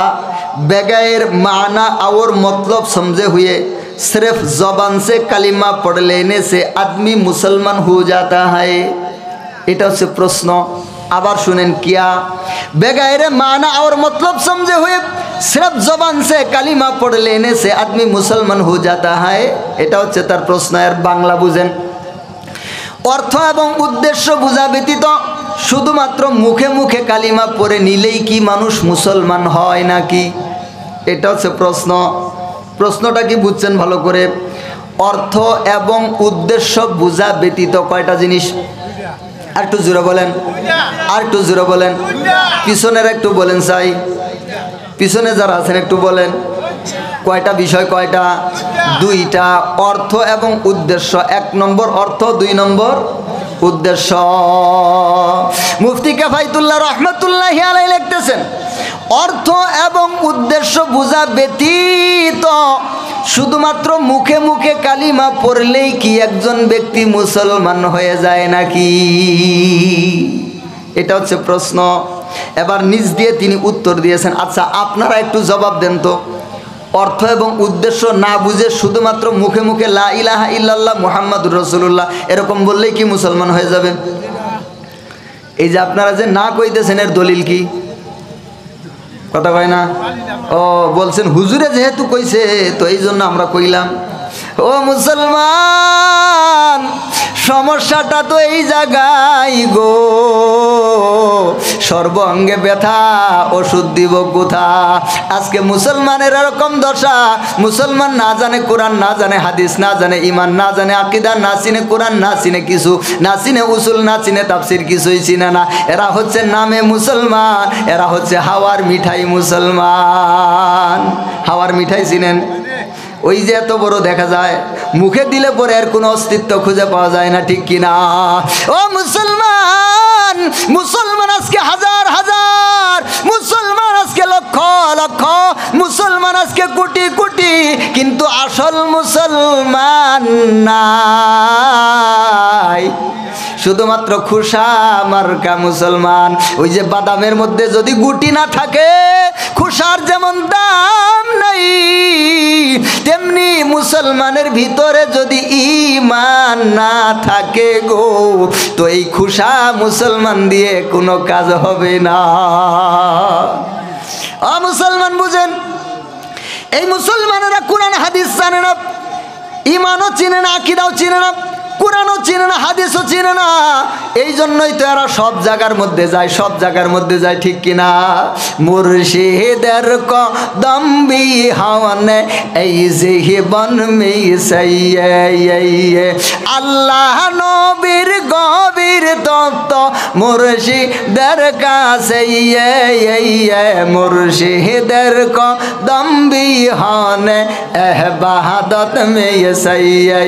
बेगैर माना और मतलब समझे हुए सिर्फ जबान से कलिमा पढ़ लेने से आदमी मुसलमान हो जाता है। এটা হচ্ছে প্রশ্ন। আবার শুনেন, किया बेगैर माना और मतलब समझे हुए सिर्फ जबान से कलिमा पढ़ लेने से आदमी मुसलमान हो जाता है। এটা হচ্ছে তার প্রশ্ন। এর বাংলা বুঝেন, অর্থ এবং উদ্দেশ্য বোঝা ব্যতীত শুধুমাত্র মুখে মুখে কালিমা পড়ে নিলেই কি মানুষ মুসলমান হয় নাকি? এটা হচ্ছে প্রশ্ন। প্রশ্নটা কি বুঝছেন ভালো করে? অর্থ এবং উদ্দেশ্য বোঝা ব্যতীত কয়টা জিনিস? আর একটু জোরে বলেন, আর একটু জোরে বলেন, পিছনের একটু বলেন চাই, পিছনে যারা আছেন একটু বলেন, কয়টা বিষয়? কয়টা? 2টা। অর্থ এবং উদ্দেশ্য। 1 নম্বর অর্থ, 2 নম্বর উদ্দেশ্য। মুফতি কিফায়াতুল্লাহ রহমতুল্লাহি আলাইহি লিখতেছেন, অর্থ এবং উদ্দেশ্য বোঝা ব্যতীত শুধুমাত্র মুখে মুখে কালিমা পড়লেই কি একজন ব্যক্তি মুসলমান হয়ে যায় নাকি? এটা হচ্ছে প্রশ্ন। এবার নিজ দিয়ে তিনি উত্তর দিয়েছেন। আচ্ছা, আপনারা একটু জবাব দেন তো, অর্থ এবং উদ্দেশ্য না বুঝে শুধুমাত্র মুখে মুখে লা ইলাহা ইল্লাল্লাহ মুহাম্মাদুর রাসূলুল্লাহ এরকম বললেই কি মুসলমান হয়ে যাবে? এই যে আপনারা যে না কইতেছেন, এর দলিল কি? কথা কয় না? ও বলছেন হুজুরে যেহেতু কইছে তো এই জন্য আমরা কইলাম। ও মুসলমান, সমস্যাটা তো এই জায়গায় গো, সর্বঙ্গে ব্যথা, ওষুধ দিব কোথা? আজকে মুসলমানের এরকম দশা, মুসলমান না জানে কোরআন, না জানে হাদিস, না জানে ইমান, না জানে আকীদা, না চিনে কোরআন, না চিনে কিছু, না চিনে উসুল, না চিনে তাফসির, কিছুই চিনে না। এরা হচ্ছে নামে মুসলমান, এরা হচ্ছে হাওয়ার মিঠাই মুসলমান। হাওয়ার মিঠাই চিনেন? ওই যে এত বড় দেখা যায়, মুখে দিলে পরে এর কোনো অস্তিত্ব খুঁজে পাওয়া যায় না, ঠিক কিনা? ও মুসলমান, মুসলমান আজকে হাজার হাজার, মুসলমান আজকে লক্ষ লক্ষ, মুসলমান আজকে কোটি কোটি, কিন্তু আসল মুসলমান নাই। শুধুমাত্র খুশা মার্কা মুসলমান। ওই যে বাদামের মধ্যে যদি গুটি না থাকে, খুশার যেমন দাম নাই, তেমনি মুসলমানের ভিতরে যদি ঈমান না থাকে গো, তো এই খুশা মুসলমান দিয়ে কোনো কাজ হবে না। মুসলমান বুঝেন, এই মুসলমানেরা কোরআন হাদিস জানে না, ঈমানও চিনে না, আকীদাও চিনে না, কোরআনও চিনে না, হাদিসও চিনে না। এই জন্যই তো এরা সব জায়গার মধ্যে যায়, সব জায়গার মধ্যে যায়, ঠিক কিনা? মুর্শিদের কদম বিহানে এই জীবন মে সাইয়ে, আল্লাহ নবীর গভীর তত্ত্ব মুর্শিদের কাছে, মুর্শিদের কদম বিহানে ইবাদত মে সাইয়ে।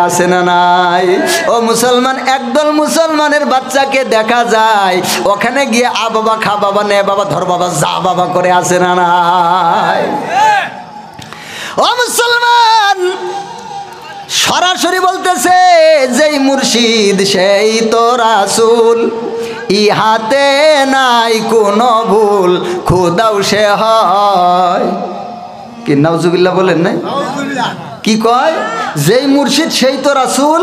আছে না নাই? ও মুসলমান, একদল মুসলমানের বাচ্চাকে দেখা যায় ওখানে গিয়ে আ বাবা, খা বাবা, নে বাবা, ধর বাবা, যা বাবা করে, আছে না নাই? ও মুসলমান, সরাসরি বলতেছে যেই মুর্শিদ সেই তো রাসূল, ইহাতে নাই কোনো ভুল, খোদাও সে হয়। কি নাউজুবিল্লাহ বলেন নাই? কি কয়? যেই মুর্শিদ সেই তো রাসূল,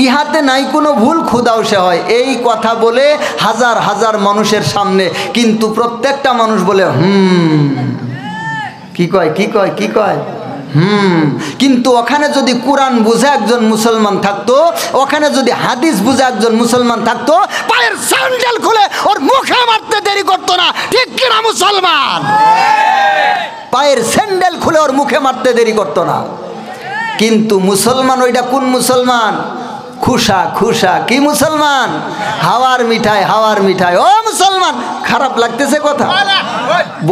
ইহাতে নাই কোনো ভুল, খোদাও সে হয়। এই কথা বলে হাজার হাজার মানুষের সামনে, কিন্তু প্রত্যেকটা মানুষ বলে কি কয়, কি কয়, কি কয়, কিন্তু ওখানে যদি কোরআন বুঝে একজন মুসলমান থাকতো, ওখানে যদি হাদিস বুঝে একজন মুসলমান থাকতো, পায়ের স্যান্ডেল খুলে ওর মুখে মারতে দেরি করতো না, ঠিক কিনা মুসলমান? পায়ের স্যান্ডেল খুলে ওর মুখে মারতে দেরি করতো না। কিন্তু মুসলমান ওইটা কোন মুসলমান? খুশা, খুশা। কি মুসলমান? হাওয়ার মিঠাই, হাওয়ার মিঠাই। ও মুসলমান, খারাপ লাগতেছে কথা?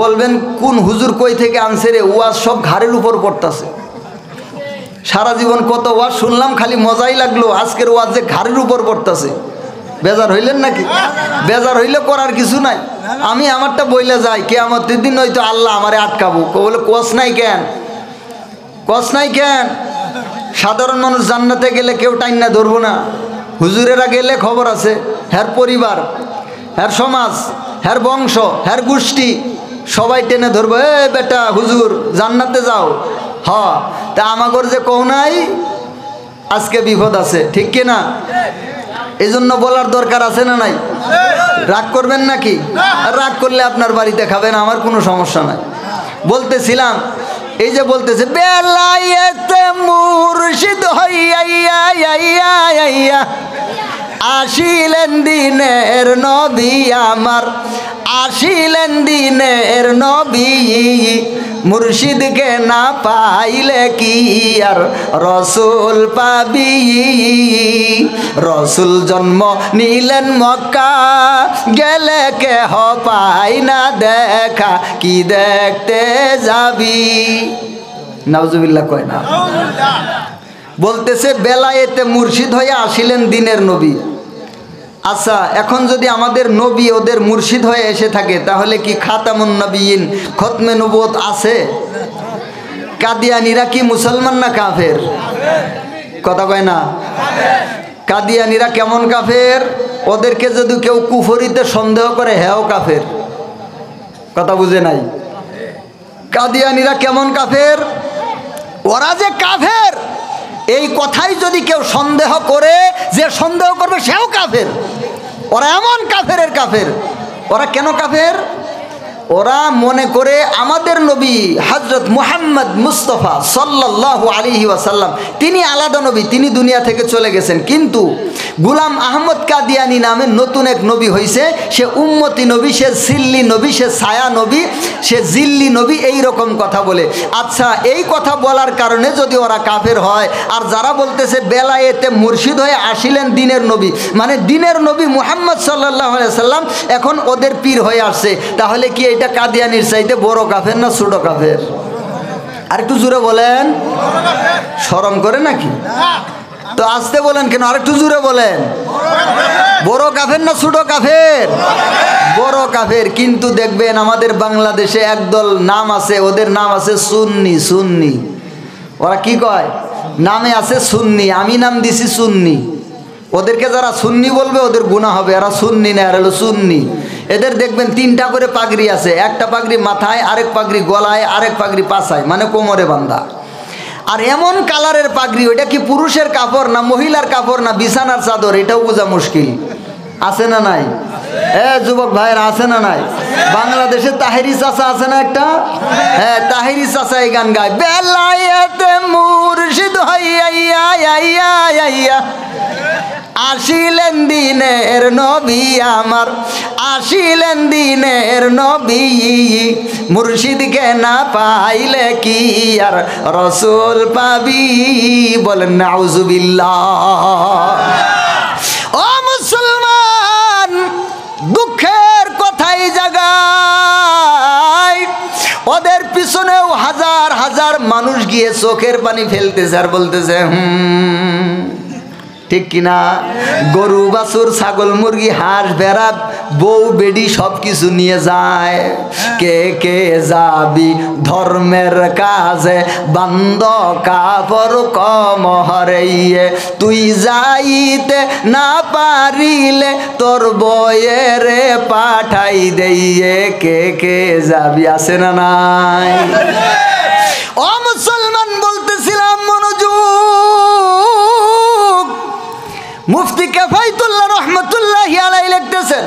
বলবেন কোন হুজুর কই থেকে আনছে রে? ওয়াজ সব ঘাড়ের উপর পড়তেছে। সারা জীবন কত ওয়াজ শুনলাম, খালি মজাই লাগলো, আজকের ওয়াজ যে ঘাড়ের উপর পড়তেছে। বেজার হইলেন নাকি? বেজার হইলে করার কিছু নাই। আমি আমারটা বইলে যাই, কিয়ামতের দিন হয়তো আল্লাহ আমারে আটকাবো। বলে কস নাই কেন? কস নাই কেন? সাধারণ মানুষ জান্নাতে গেলে কেউ টাইম না ধরবো না, হুজুরেরা গেলে খবর আছে, হ্যার পরিবার, হ্যার সমাজ, হ্যার বংশ, হ্যার গোষ্ঠী সবাই টেনে ধরবো, এ বেটা হুজুর জান্নাতে যাও। হ, তা আমাগর যে কও নাই আজকে বিপদ আছে, ঠিক কিনা? এই জন্য বলার দরকার আছে না নাই? রাগ করবেন নাকি? রাগ করলে আপনার বাড়িতে খাবেন, আমার কোনো সমস্যা নাই। বলতেছিলাম, এই যে বলতেছে বেলায়েতে মুর্শিদ হইয়া আসিলেন দিনের নবী আমার, আসিলেন দিনের নবী, মুর্শিদকে না পাইলে কি আর রসুল পাবি? রসুল জন্ম নিলেন মক্কা, গেলে কেহ পাই না দেখা, কি দেখতে যাবি? নাউজুবিল্লাহ কয় না? বলতেছে বেলায়েতে মুর্শিদ হয়ে আসিলেন দিনের নবী। আচ্ছা, এখন যদি আমাদের নবী ওদের মুর্শিদ হয়ে এসে থাকে, তাহলে কি খাতামুন নবিয়িন, খতমে নবুয়ত আছে? কাদিয়ানীরা কি মুসলমান না কাফের? কথা কয় না? কাদিয়ানীরা কেমন কাফের? ওদেরকে যদি কেউ কুফরিতে সন্দেহ করে, হ্যাঁ কাফের। কথা বুঝে নাই? কাদিয়ানীরা কেমন কাফের? ওরা যে কাফের এই কথাই যদি কেউ সন্দেহ করে, যে সন্দেহ করবে সেও কাফের। ওরা এমন কাফেরের কাফের। ওরা কেন কাফের? ওরা মনে করে আমাদের নবী হযরত মুহাম্মদ মুস্তাফা সাল্লাল্লাহু আলাইহি ওয়াসাল্লাম তিনি আলাদা নবী, তিনি দুনিয়া থেকে চলে গেছেন, কিন্তু গোলাম আহমদ কাদিয়ানী নামে নতুন এক নবী হয়েছে, সে উম্মতি নবী, সে সিল্লি নবী, সে ছায়া নবী, সে জিল্লি নবী, এই রকম কথা বলে। আচ্ছা, এই কথা বলার কারণে যদি ওরা কাফের হয়, আর যারা বলতেছে বেলায়েতে মুর্শিদ হয়ে আসিলেন দিনের নবী, মানে দিনের নবী মুহাম্মদ সাল্লাল্লাহু আলাইহি ওয়াসাল্লাম এখন ওদের পীর হয়ে আসছে, তাহলে কি এটা কাদিয়ানির চাইতে বড় কাফের না ছোট কাফের? আর একটু জোরে বলেন। শরম করে নাকি? তো আসতে বলেন কেন? আর একটু জোরে বলেন। বড় কাফের না ছোট কাফের? বড় কাফের। কিন্তু দেখবেন আমাদের বাংলাদেশে একদল নাম আছে, ওদের নাম আছে সুন্নি। সুন্নি ওরা কি কয়? নামে আছে সুন্নি, আমি নাম দিছি সুন্নি। ওদেরকে যারা সুন্নি বলবে ওদের গুনাহ হবে, এরা সুন্নি না, এরা হলো সুন্নি। এদের দেখবেন 3টা করে পাগড়ি আছে, একটা পাগড়ি মাথায়, আরেক পাগড়ি গলায়, আরেক পাগড়ি পাছায়, মানে কোমরে বাঁধা। আর এমন কালারের পাগড়ি, ওইটা কি পুরুষের কাপড় না মহিলার কাপড় না বিছানার চাদর, এটাও বোঝা মুশকিল। আছে না নাই? যুবক ভাইয়েরা আছে না নাই? বাংলাদেশে তাহেরি চাচা আছে না একটা? হ্যাঁ, তাহেরি চাচা এই গান গায়, বেলায়েতে মুর্শিদ হইয়া আসিলেন দিনের নবী আমার, আসিলেন দিনের নবী, মুর্শিদকে না পাইলে কি আর রসুল পাবি, বলেন নাউজুবিল্লাহ। ও মুসলমান, দুঃখের কথাই জাগায়, ওদের পিছনেও হাজার হাজার মানুষ গিয়ে চোখের পানি ফেলতেছে আর বলতেছে ঠিক কিনা? গরু বাছুর ছাগল মুরগি হাঁস ভেড়া বউ বেডি সব কিছু নিয়ে যায়। কে কে যাবি ধর্মের কাজে, বান্দ কাপড় কম হরেইয়ে, তুই যাইতে না পারিলে তোর বয়েরে পাঠাই দেইয়ে। কে কে যাবি, আছে না নাই? ও মুসলমান, বলতেছিলাম মনোযোগ। মুফতি কিফায়াতুল্লাহ রহমাতুল্লাহি আলাইহি লিখতেছেন,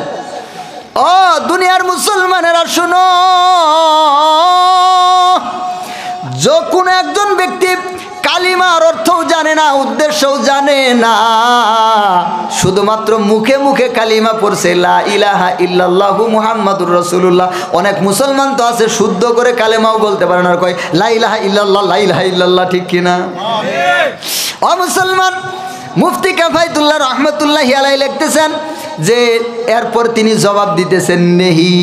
ও দুনিয়ার মুসলমানেরা শুনো, যখন একজন ব্যক্তি কালিমার অর্থও জানে না, উদ্দেশ্যও জানে না, শুধুমাত্র মুখে মুখে কালিমা পড়ছে লা ইলাহা ইল্লাল্লাহু মুহাম্মাদুর রাসূলুল্লাহ। অনেক মুসলমান তো আছে শুদ্ধ করে কালেমাও বলতে পারে না, কয় লা ইলাহা ইল্লাল্লাহ, লা ইলাহা ইল্লাল্লাহ, ঠিক কিনা? ও মুসলমান, মুফতি কিফায়াতুল্লাহ রহমাতুল্লাহি আলাইহি লিখতেছেন যে এরপর তিনি জবাব দিতেছেন নেহি।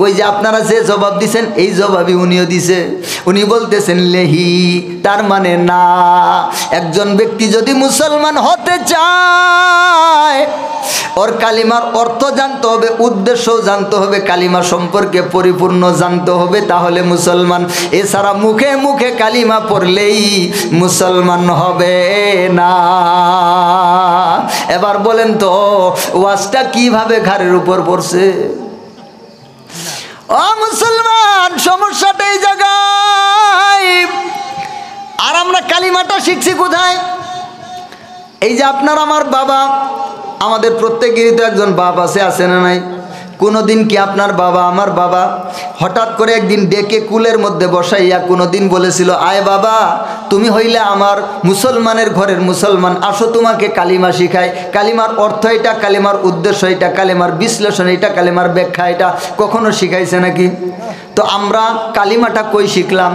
ওই যে আপনারা যে জবাব দিছেন এই জবাবই উনিও দিছে। উনি বলতেছেন লেহি, তার মানে না। একজন ব্যক্তি যদি মুসলমান হতে চায়, ওর কালিমার অর্থ জানতে হবে, উদ্দেশ্য জানতে হবে, কালিমা সম্পর্কে পরিপূর্ণ জানতে হবে, তাহলে মুসলমান। এছাড়া মুখে মুখে কালিমা পড়লেই মুসলমান হবে না। এবার বলেন তো ওয়াজটা কিভাবে ঘাড়ের উপর পড়ছে? ও মুসলমান, সমস্যাটা এই জায়গায়। আর আমরা কালিমাটা শিখছি কোথায়? এই যে আপনার আমার বাবা, আমাদের প্রত্যেকেরই তো একজন বাপ আছে না নাই? কোনোদিন কি আপনার বাবা আমার বাবা হঠাৎ করে একদিন ডেকে কুলের মধ্যে বসাইয়া কোনোদিন বলেছিল, আয় বাবা, তুমি হইলে আমার মুসলমানের ঘরের মুসলমান, আসো তোমাকে কালিমা শিখাই, কালিমার অর্থ এটা, কালিমার উদ্দেশ্য এটা, কালিমার বিশ্লেষণ এটা, কালিমার ব্যাখ্যা এটা? কখনো শিখাইছে নাকি? তো আমরা কালিমাটা কই শিখলাম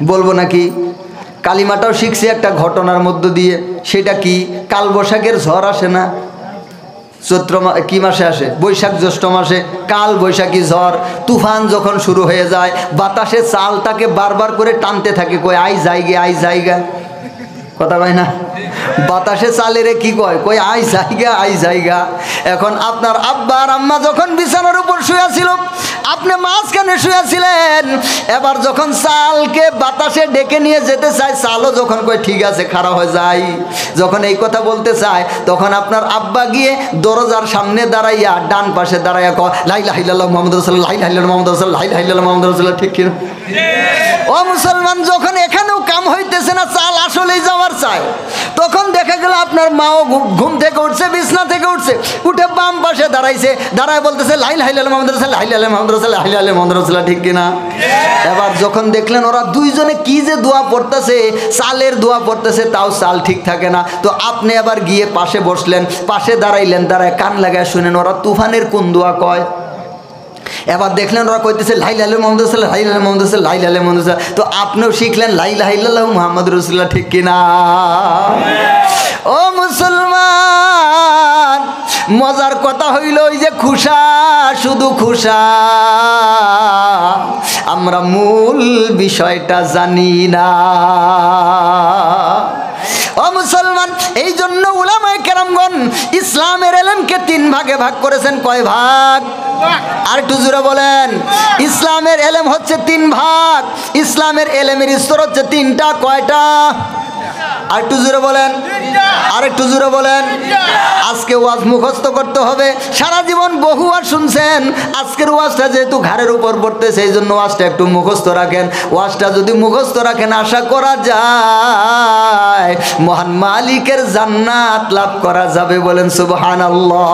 বলবো নাকি? কালিমাটাও শিখছি একটা ঘটনার মধ্য দিয়ে। সেটা কি? কালবৈশাখের ঝড় আসে না? চৈত্র কি মাসে আসে? বৈশাখ জ্যৈষ্ঠ মাসে কাল বৈশাখী ঝড় তুফান যখন শুরু হয়ে যায়, বাতাসে চালটাকে বারবার করে টানতে থাকে, কই আই জায়গা, আই জায়গা, কথা কয় না? বাতাসে চালেরে কি কয়? কই আই জায়গা, আই জায়গা। এখন আপনার আব্বা আর আম্মা যখন বিছানার উপর শুয়েছিল, আপনি মাঝখানে শুয়েছিলেন। এবার যখন চালকে বাতাসে ডেকে নিয়ে যেতে চায়, চালও যখন কয় ঠিক আছে খাড়া হয়ে যায়, যখন এই কথা বলতে চায়, তখন আপনার আব্বা গিয়ে দরজার সামনে দাঁড়াইয়া, ডান পাশে দাঁড়াইয়া কয় লা ইলাহা ইল্লাল্লাহু মুহাম্মাদুর রাসূলুল্লাহ, লা ইলাহা ইল্লাল্লাহু মুহাম্মাদুর রাসূলুল্লাহ, লা ইলাহা ইল্লাল্লাহু মুহাম্মাদুর রাসূলুল্লাহ, ঠিক কিনা? ও মুসলমান, যখন এখানেও কাম হইতেছে না, চাল আসলেই যাওয়ার চায়, তখন দেখা গেল আপনার মাও ঘুম থেকে উঠছে, বিছনা থেকে উঠছে, উঠে বাম পাশে দাঁড়াইছে, দাঁড়ায় বলতেছে লা ইলাহা ইল্লাল্লাহু মুহাম্মাদুর রাসূলুল্লাহ, লা ইলাহা ইল্লাল্লাহু মুহাম্মাদুর রাসূলুল্লাহ, লা ইলাহা ইল্লাল্লাহু মুহাম্মাদুর রাসূলুল্লাহ, ঠিক কিনা? এবার যখন দেখলেন ওরা দুইজনে কি যে দোয়া পড়তেছে, চালের দোয়া পড়তেছে, তাও চাল ঠিক থাকে না, তো আপনি আবার গিয়ে পাশে বসলেন, পাশে দাঁড়াইলেন, দাঁড়ায় কান লাগায় শুনেন ওরা তুফানের কোন দোয়া কয়। এবার দেখলেন ওরা কইতেছে লা ইলাহা ইল্লাল্লাহু মুহাম্মাদুর রাসূলুল্লাহ, লা ইলাহা ইল্লাল্লাহু মুহাম্মাদুর রাসূলুল্লাহ, লা ইলাহা ইল্লাল্লাহু মুহাম্মাদুর রাসূলুল্লাহ। তো আপনিও শিখলেন লা ইলাহা ইল্লাল্লাহু মুহাম্মাদুর রাসূলুল্লাহ, ঠিক কিনা? ও মুসলমান, মজার কথা হইল ওই যে খুশা, শুধু খুশা, আমরা মূল বিষয়টা জানি না। ও মুসলমান, এই জন্য উলামায়ে কেরামগণ ইসলামের এলেমকে 3 ভাগে ভাগ করেছেন। কয় ভাগ? আর একটু জোরে বলেন। ইসলামের এলেম হচ্ছে 3 ভাগ। ইসলামের এলেমের স্তর হচ্ছে 3টা। কয়টা? আরেকটু জোরে বলেন, আরেকটু জোরে বলেন। আজকে ওয়াজ মুখস্থ করতে হবে। সারা জীবন বহু ওয়াজ শুনছেন, আজকের ওয়াজটা যেহেতু ঘাড়ের উপর পড়তে, সেই জন্য ওয়াজটা একটু মুখস্থ রাখেন। ওয়াজটা যদি মুখস্থ রাখেন, আশা করা যায় মহান মালিকের জান্নাত লাভ করা যাবে। বলেন সুবহানাল্লাহ।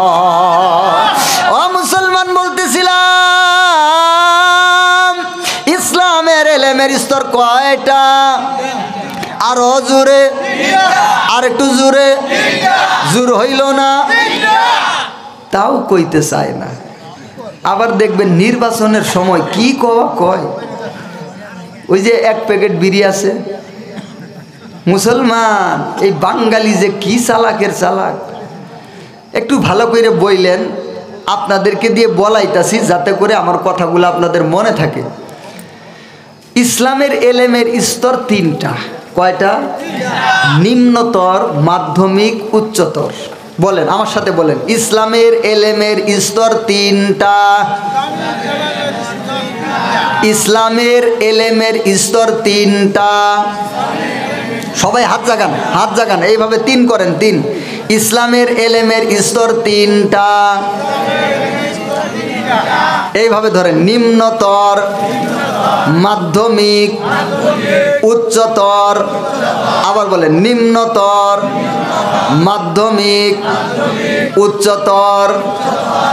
ও মুসলমান, বলতেছিলাম ইসলামের এলেমের স্তর কয়টা? আরো জোরে, আর একটু জোরে। জোর হইল না, তাও কইতে চায় না। আবার দেখবেন নির্বাচনের সময় কি কয়, ওই যে এক প্যাকেট বিড়ি আছে। মুসলমান, এই বাঙালি যে কি চালাকের চালাক। একটু ভালো করে বইলেন, আপনাদেরকে দিয়ে বলাইতাছি যাতে করে আমার কথাগুলো আপনাদের মনে থাকে। ইসলামের এলেমের স্তর তিনটা। কয়টা? নিম্নতর, মাধ্যমিক, উচ্চতর। বলেন আমার সাথে, বলেন ইসলামের এলেমের স্তর তিনটা। ইসলামের এলেমের স্তর তিনটা। সবাই হাত জাগান, হাত জাগান, এইভাবে তিন করেন, তিন। ইসলামের এলেমের স্তর তিনটা, এইভাবে ধরেন। নিম্নতর, মাধ্যমিক, উচ্চতর। আবার বলেন নিম্নতর, মাধ্যমিক, উচ্চতর।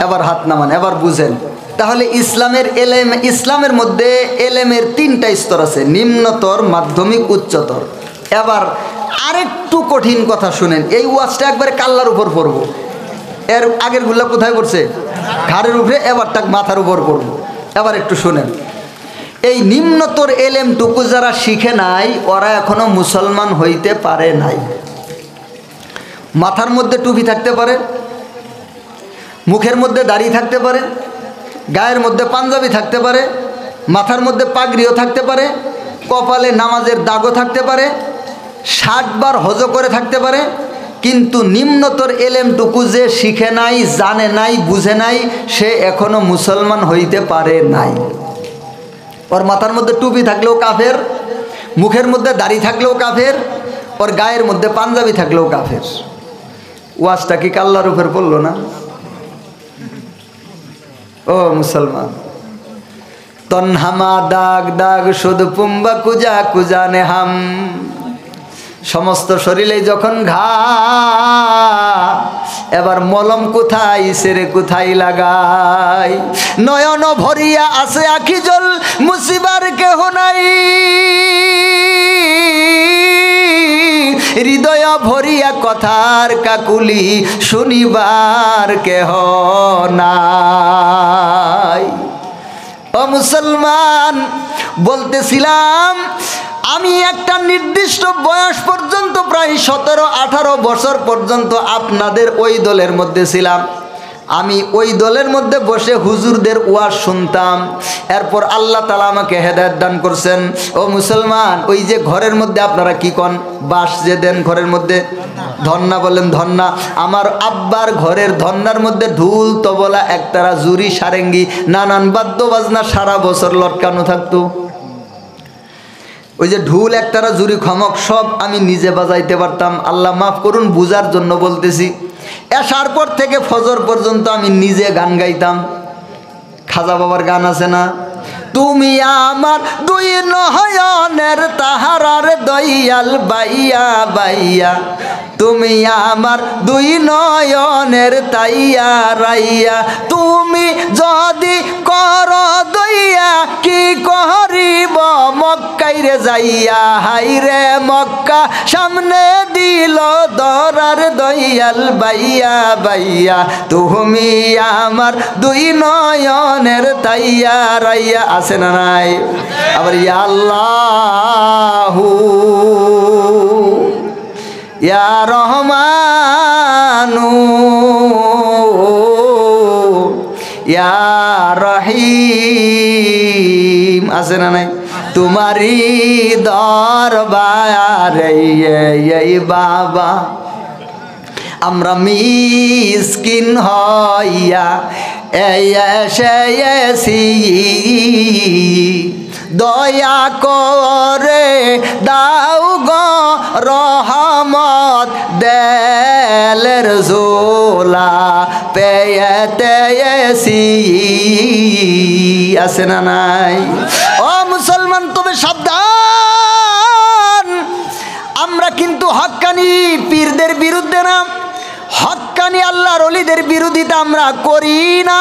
এবার হাত নামান, এবার বুঝেন। তাহলে ইসলামের এলেম, ইসলামের মধ্যে এলেমের তিনটা স্তর আছে, নিম্নতর, মাধ্যমিক, উচ্চতর। এবার আরেকটু কঠিন কথা শুনেন, এই ওয়াজটা একবারে কাল্লার উপর পড়ব। এর আগের গুলা কোথায় পড়ছে? ঘাড়ের উপরে, এবারটা মাথার উপর পড়ব। এবার একটু শুনেন, এই নিম্নতর এলেমটুকু যারা শিখে নাই, ওরা এখনো মুসলমান হইতে পারে নাই। মাথার মধ্যে টুপি থাকতে পারে, মুখের মধ্যে দাড়ি থাকতে পারে, গায়ের মধ্যে পাঞ্জাবি থাকতে পারে, মাথার মধ্যে পাগড়িও থাকতে পারে, কপালে নামাজের দাগও থাকতে পারে, 60 বার হজ করে থাকতে পারে, কিন্তু নিম্নতর এলেমটুকু যে শিখে নাই, জানে নাই, বুঝে নাই, সে এখনো মুসলমান হইতে পারে নাই। ওর মাথার মধ্যে টুপি থাকলেও কাফের, মুখের মধ্যে দাড়ি থাকলেও কাফের, ওর গায়ের মধ্যে পাঞ্জাবি থাকলেও কাফের। ওয়াজটা কি কাল্লার উপর পড়লো না? ও মুসলমান, তনহামা দাগ দাগ শুধু পুম্বা কুজা কুজানে হাম। সমস্ত শরীরে যখন ঘা, এবার মলম কোথায় সেরে কোথায় লাগাই। নয়ন ভরিয়া আছে আখি জল, মুসিবার কেহ নাই। হৃদয় ভরিয়া কথার কাকুলি, শুনিবার কেহ নাই। ও মুসলমান, বলতেছিলাম আমি একটা নির্দিষ্ট বয়স পর্যন্ত, প্রায় 17-18 বছর পর্যন্ত আপনাদের ওই দলের মধ্যে ছিলাম। আমি ওই দলের মধ্যে বসে হুজুরদের ওয়াজ শুনতাম। এরপর আল্লাহ তাআলা আমাকে হেদায়েত দান করছেন। ও মুসলমান, ওই যে ঘরের মধ্যে আপনারা কি কন, বাঁশ যে দেন ঘরের মধ্যে, ধন্না বলেন, ধন্না। আমার আব্বার ঘরের ধন্নার মধ্যে ঢুল, তবলা, একতারা, জুরি, সারেঙ্গি, নানান বাদ্য বাজনা সারা বছর লটকানো থাকতো। ওই যে ঢুল, একতারা, জুরি, খমক সব আমি নিজে বাজাইতে পারতাম। আল্লাহ মাফ করুন, বুঝার জন্য বলতেছি। এশার পর থেকে ফজর পর্যন্ত আমি নিজে গান গাইতাম। খাজা বাবার গান আছে না, তুমি আমার দুই নয়নের তাহারার দয়াল বাইয়া বাইয়া, তুমি আমার দুই নয়নের তাইয়া রাইয়া, তুমি যদি কর দইয়া কি করিব মক্কাইরে যাইয়া। হাইরে মক্কা সামনে দিল দরার দয়াল বাইয়া বাইয়া, তুমি আমার দুই নয়নের তাইয়া রাইয়া। আছে না নাই? আবার ইয়া আল্লাহু ইয়া রহমানু ইয়া রহিম, আছে না নাই? তোমারি দরবারে এই বাবা আমরা মিসকিন হইয়া এসেছি, দয়া করে দাও গো রহমত দেলের ঝোলা পেয়েতে এসি আছে না নাই? ও মুসলমান, তবে সাবধান, আমরা কিন্তু হক্কানি পীরদের বিরুদ্ধে না, হক্কানি আল্লাহর ওলিদের বিরোধিতা আমরা করি না।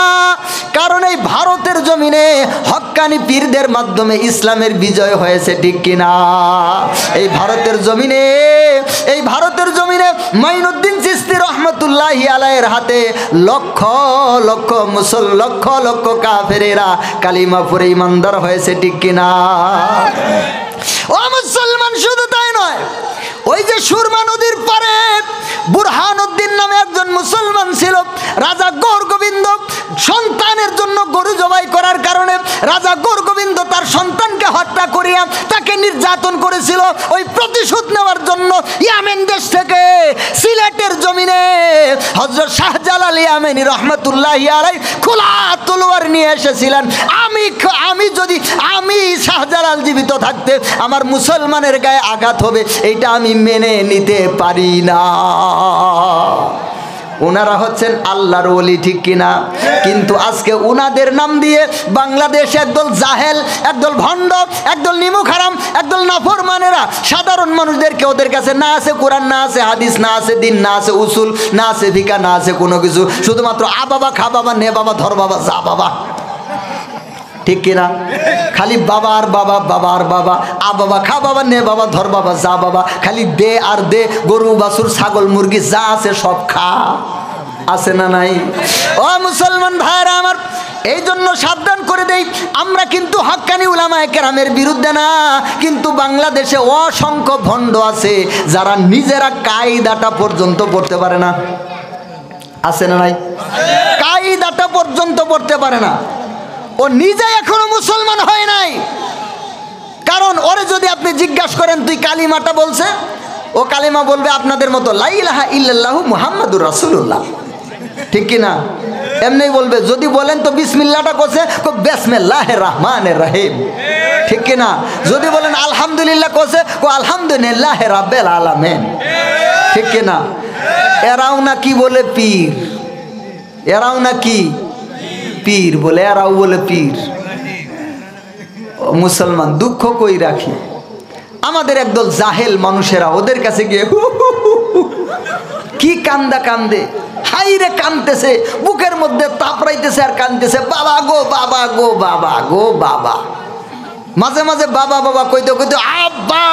কারণ এই ভারতের জমিনে হক্কানি পীরদের মাধ্যমে ইসলামের বিজয় হয়েছে, ঠিক কিনা? এই ভারতের জমিনে মাইনুদ্দিন চিশতি রহমতুল্লাহি আলাইহির হাতে লক্ষ লক্ষ কাফেরেরা কালিমা পড়ে ইমানদার হয়েছে, ঠিক কিনা? ও মুসলমান, শুধু তাই নয়, ওই যে সুরমা নদীর পারে বুরহানুদ্দিন নামে একজন মুসলমান ছিল। রাজা গৌরগোবিন্দ সন্তানের জন্য গরু জবাই করার কারণে রাজা গৌরগোবিন্দ তার সন্তানকে হত্যা করিয়া তাকে নির্যাতন করেছিল। ওই প্রতিশোধ নেওয়ার জন্য ইয়েমেন দেশ থেকে সিলেটের জমিনে হযরত শাহজালাল ইয়ামানি রহমতুল্লাহি আলাইহি খোলা তলোয়ার নিয়ে এসেছিলেন। আমি শাহজালাল জীবিত থাকতে আমার মুসলমানের গায়ে আঘাত হবে, এইটা আমি মেনে নিতে পারি না। ওনারা হচ্ছেন আল্লাহর ওলি, ঠিক কিনা? কিন্তু আজকে ওনাদের নাম দিয়ে বাংলাদেশে একদল জাহেল, একদল ভণ্ড, একদল নিমুখ হারাম, একদল নাফরমানেরা সাধারণ মানুষদেরকে, ওদের কাছে না আছে কোরআন, না আছে হাদিস, না আছে দিন, না আছে উসুল, না আছে ফিকা, না আছে কোনো কিছু, শুধুমাত্র আ বাবা, খা বাবা, নে বাবা, ধর বাবা, যা বাবা, ঠিক কিনা? খালি বাবা আর বাবা, বাবা আর বাবা, আ বাবা, খা বাবা, নে বাবা, ধর বাবা, যা বাবা, খালি দে আর দে, গরু বাছুর ছাগল মুরগি যা আছে সব খা, আছে না নাই? ও মুসলমান ভাইরা আমার, এই জন্য সাবধান করে দেই, আমরা কিন্তু হক্কানি উলামায়ে কেরামের বিরুদ্ধে না, কিন্তু বাংলাদেশে অসংখ্য ভণ্ড আছে যারা নিজেরা কায়দাটা পর্যন্ত পড়তে পারে না, আছে না নাই? কায়দাটা পর্যন্ত পড়তে পারে না, ও নিজে এখনো মুসলমান হয় নাই। কারণ ওরে যদি আপনি জিজ্ঞাসা করেন তুই কালিমাটা বলছে, ও কালিমা বলবে আপনাদের মতো লা ইলাহা ইল্লাল্লাহু মুহাম্মাদুর রাসূলুল্লাহ, ঠিক কিনা? এমনি বলবে। যদি বলেন তো বিসমিল্লাহটা কোসে, বিসমিল্লাহির রহমানির রহিম, ঠিক কিনা? যদি বলেন আলহামদুলিল্লাহ কোসে, আলহামদুলিল্লাহি রাব্বিল আলামিন, ঠিক কিনা? এরাও না কি বলে পীর, এরাও না কি পীর বলে, এরাও বলে পীর। মুসলমান দুঃখ কই রাখি, আমাদের একদল জাহেল মানুষেরা ওদের কাছে গিয়ে কি কান্দে, হাইরে কানতেছে, বুকের মধ্যে তাপড়াইতেছে আর কানতেছে, বাবা গো বাবা গো বাবা গো বাবা। মাঝে মাঝে বাবা বাবা কইতে কইতে আব্বা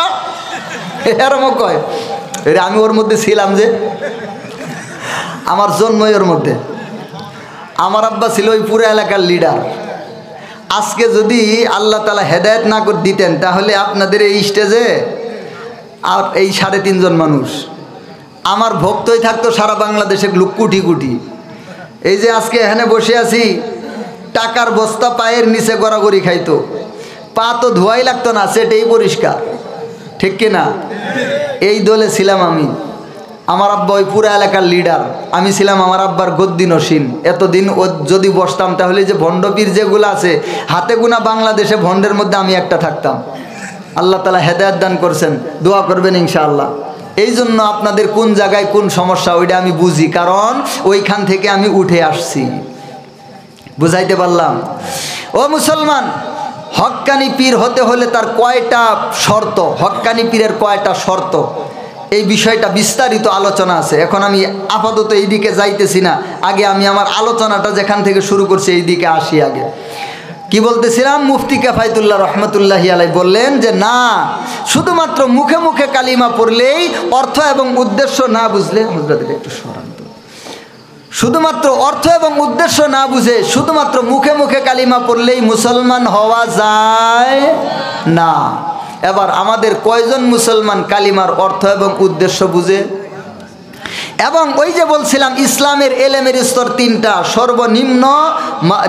এরম কয়। আমি ওর মধ্যে ছিলাম, যে আমার জন্মই ওর মধ্যে। আমার আব্বা ছিল ওই পুরো এলাকার লিডার। আজকে যদি আল্লাহ তাআলা হেদায়েত না করে দিতেন, তাহলে আপনাদের এই স্টেজে আর এই 3.5 জন মানুষ আমার ভক্তই থাকতো সারা বাংলাদেশে লোক কোটি কোটি। এই যে আজকে এখানে বসে আছি, টাকার বস্তা পায়ের নিচে গড়াগড়ি খাইতো, পা তো ধোয়াই লাগতো না, সেটাই পরিষ্কার, ঠিক কিনা? এই দলে ছিলাম আমি। আমার আব্বা ওই পুরা এলাকার লিডার, আমি ছিলাম আমার আব্বার গদ্দি নসীন। এতদিন ও যদি বসতাম তাহলে যে ভণ্ডপীর যেগুলো আছে হাতে গোনা বাংলাদেশে ভণ্ডের মধ্যে আমি একটা থাকতাম। আল্লাহ তাআলা হেদায়েত দান করছেন, দোয়া করবেন ইনশাআল্লাহ। এই জন্য আপনাদের কোন জায়গায় কোন সমস্যা ওইটা আমি বুঝি, কারণ ওইখান থেকে আমি উঠে আসছি। বুঝাইতে পারলাম? ও মুসলমান, হক্কানি পীর হতে হলে তার কয়টা শর্ত, হক্কানি পীরের কয়টা শর্ত, এই বিষয়টা বিস্তারিত আলোচনা আছে। এখন আমি আপাতত এই দিকে যাইতেছি না, আগে আমি আমার আলোচনাটা যেখান থেকে শুরু করছি এই দিকে আসি। আগে কি বলতেছিলাম? মুফতি কিফায়েতুল্লাহ রহমতুল্লাহি আলাইহি বললেন যে না, শুধুমাত্র মুখে মুখে কালিমা পড়লেই অর্থ এবং উদ্দেশ্য না বুঝলে, হযরতদের একটু সরান তো, শুধুমাত্র অর্থ এবং উদ্দেশ্য না বুঝে শুধুমাত্র মুখে মুখে কালিমা পড়লেই মুসলমান হওয়া যায় না। এবার আমাদের কয়জন মুসলমান কালিমার অর্থ এবং উদ্দেশ্য বুঝে? এবং ওই যে বলছিলাম ইসলামের এলেমের স্তর 3টা, সর্বনিম্ন,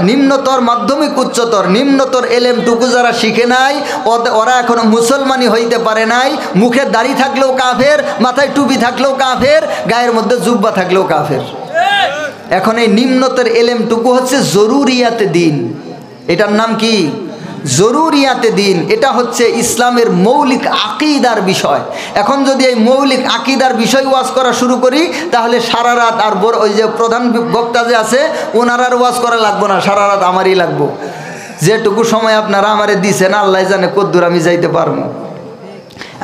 নিম্নতর, মাধ্যমিক, উচ্চতর। নিম্নতর এলেমটুকু যারা শিখে নাই ওরা এখনো মুসলমানই হইতে পারে নাই। মুখে দাড়ি থাকলেও কাফের, মাথায় টুপি থাকলেও কাফের, গায়ের মধ্যে জুব্বা থাকলেও কাফের। এখন এই নিম্নতর এলেমটুকু হচ্ছে জরুরিয়াতে দিন, এটার নাম কি? জরুরিয়াতে দিন, এটা হচ্ছে ইসলামের মৌলিক আকীদার বিষয়। এখন যদি এই মৌলিক আকীদার বিষয় ওয়াজ করা শুরু করি তাহলে সারা রাত আর ওই যে প্রধান বক্তা যে আছে ওনার আর ওয়াজ করা লাগবো না, সারা রাত আমারই লাগবো। যেটুকু সময় আপনারা আমারে দিছেন আল্লাহ জানে কদ্দূর আমি যাইতে পারবো।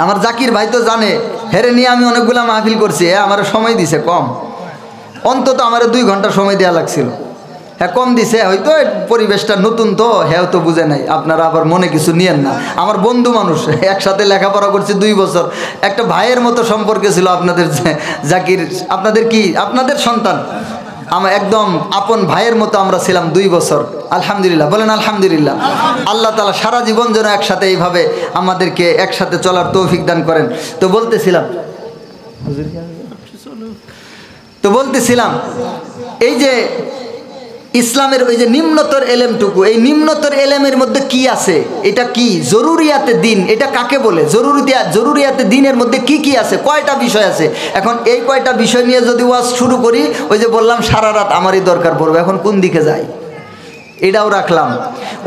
আমার জাকির ভাই তো জানে, হেরে নিয়ে আমি অনেকগুলা মাহফিল করছি, আমার সময় দিছে কম, অন্তত আমার 2 ঘন্টা সময় দেওয়া লাগছিল। হ্যাঁ কম দিছে, হয়তো পরিবেশটা নতুন তো হ্যাঁ তো বুঝে নাই, আপনারা আবার মনে কিছু নিয়েন না। আমার বন্ধু মানুষ, একসাথে লেখাপড়া করছি 2 বছর, একটা ভাইয়ের মতো সম্পর্কে ছিল আপনাদের জাকির, আপনাদের কি আপনাদের সন্তান, আমার একদম আপন ভাইয়ের মতো আমরা ছিলাম 2 বছর। আলহামদুলিল্লাহ বলেন আলহামদুলিল্লাহ। আল্লাহ তাআলা সারা জীবন যেন একসাথে এইভাবে আমাদেরকে একসাথে চলার তৌফিক দান করেন। তো বলতেছিলাম এই যে ইসলামের ওই যে নিম্নতর এলেমটুকু, এই নিম্নতর এলেমের মধ্যে কি আছে, এটা কি জরুরিয়াতে দিন, এটা কাকে বলে, জরুরিয়াতে দিনের মধ্যে কি কি আছে, কয়টা বিষয় আছে। এখন এই কয়টা বিষয় নিয়ে যদি ওয়াজ শুরু করি, ওই যে বললাম সারা রাত আমারই দরকার পড়বে, এখন কোন দিকে যাই এটাও রাখলাম।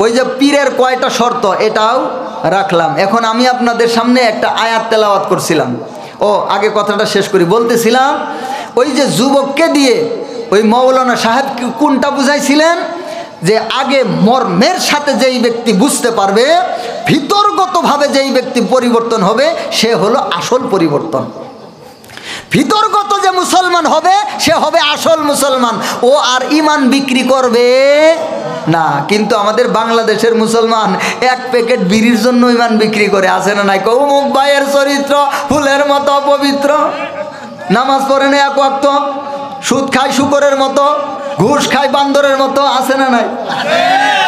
ওই যে পীরের কয়টা শর্ত এটাও রাখলাম। এখন আমি আপনাদের সামনে একটা আয়াত তেলাওয়াত করছিলাম। আগে কথাটা শেষ করি, বলতেছিলাম ওই যে যুবককে দিয়ে ওই মৌলানা সাহেব কোনটা বুঝাইছিলেন, যে আগে মর্মের সাথে যেই ব্যক্তি বুঝতে পারবে, ভিতরগতভাবে যেই ব্যক্তি পরিবর্তন হবে সে হলো আসল পরিবর্তন। ভিতরগত যে মুসলমান হবে সে হবে আসল মুসলমান, ও আর ইমান বিক্রি করবে না। কিন্তু আমাদের বাংলাদেশের মুসলমান 1 প্যাকেট বিড়ির জন্য ইমান বিক্রি করে, আছে না নাই? অমুক ভাইয়ের চরিত্র ফুলের মতো পবিত্র, নামাজ পড়ে না 1 ওয়াক্ত, সুদ খায় শুকরের মতো, ঘুষ খায় বান্দরের মতো, আছে না নাই?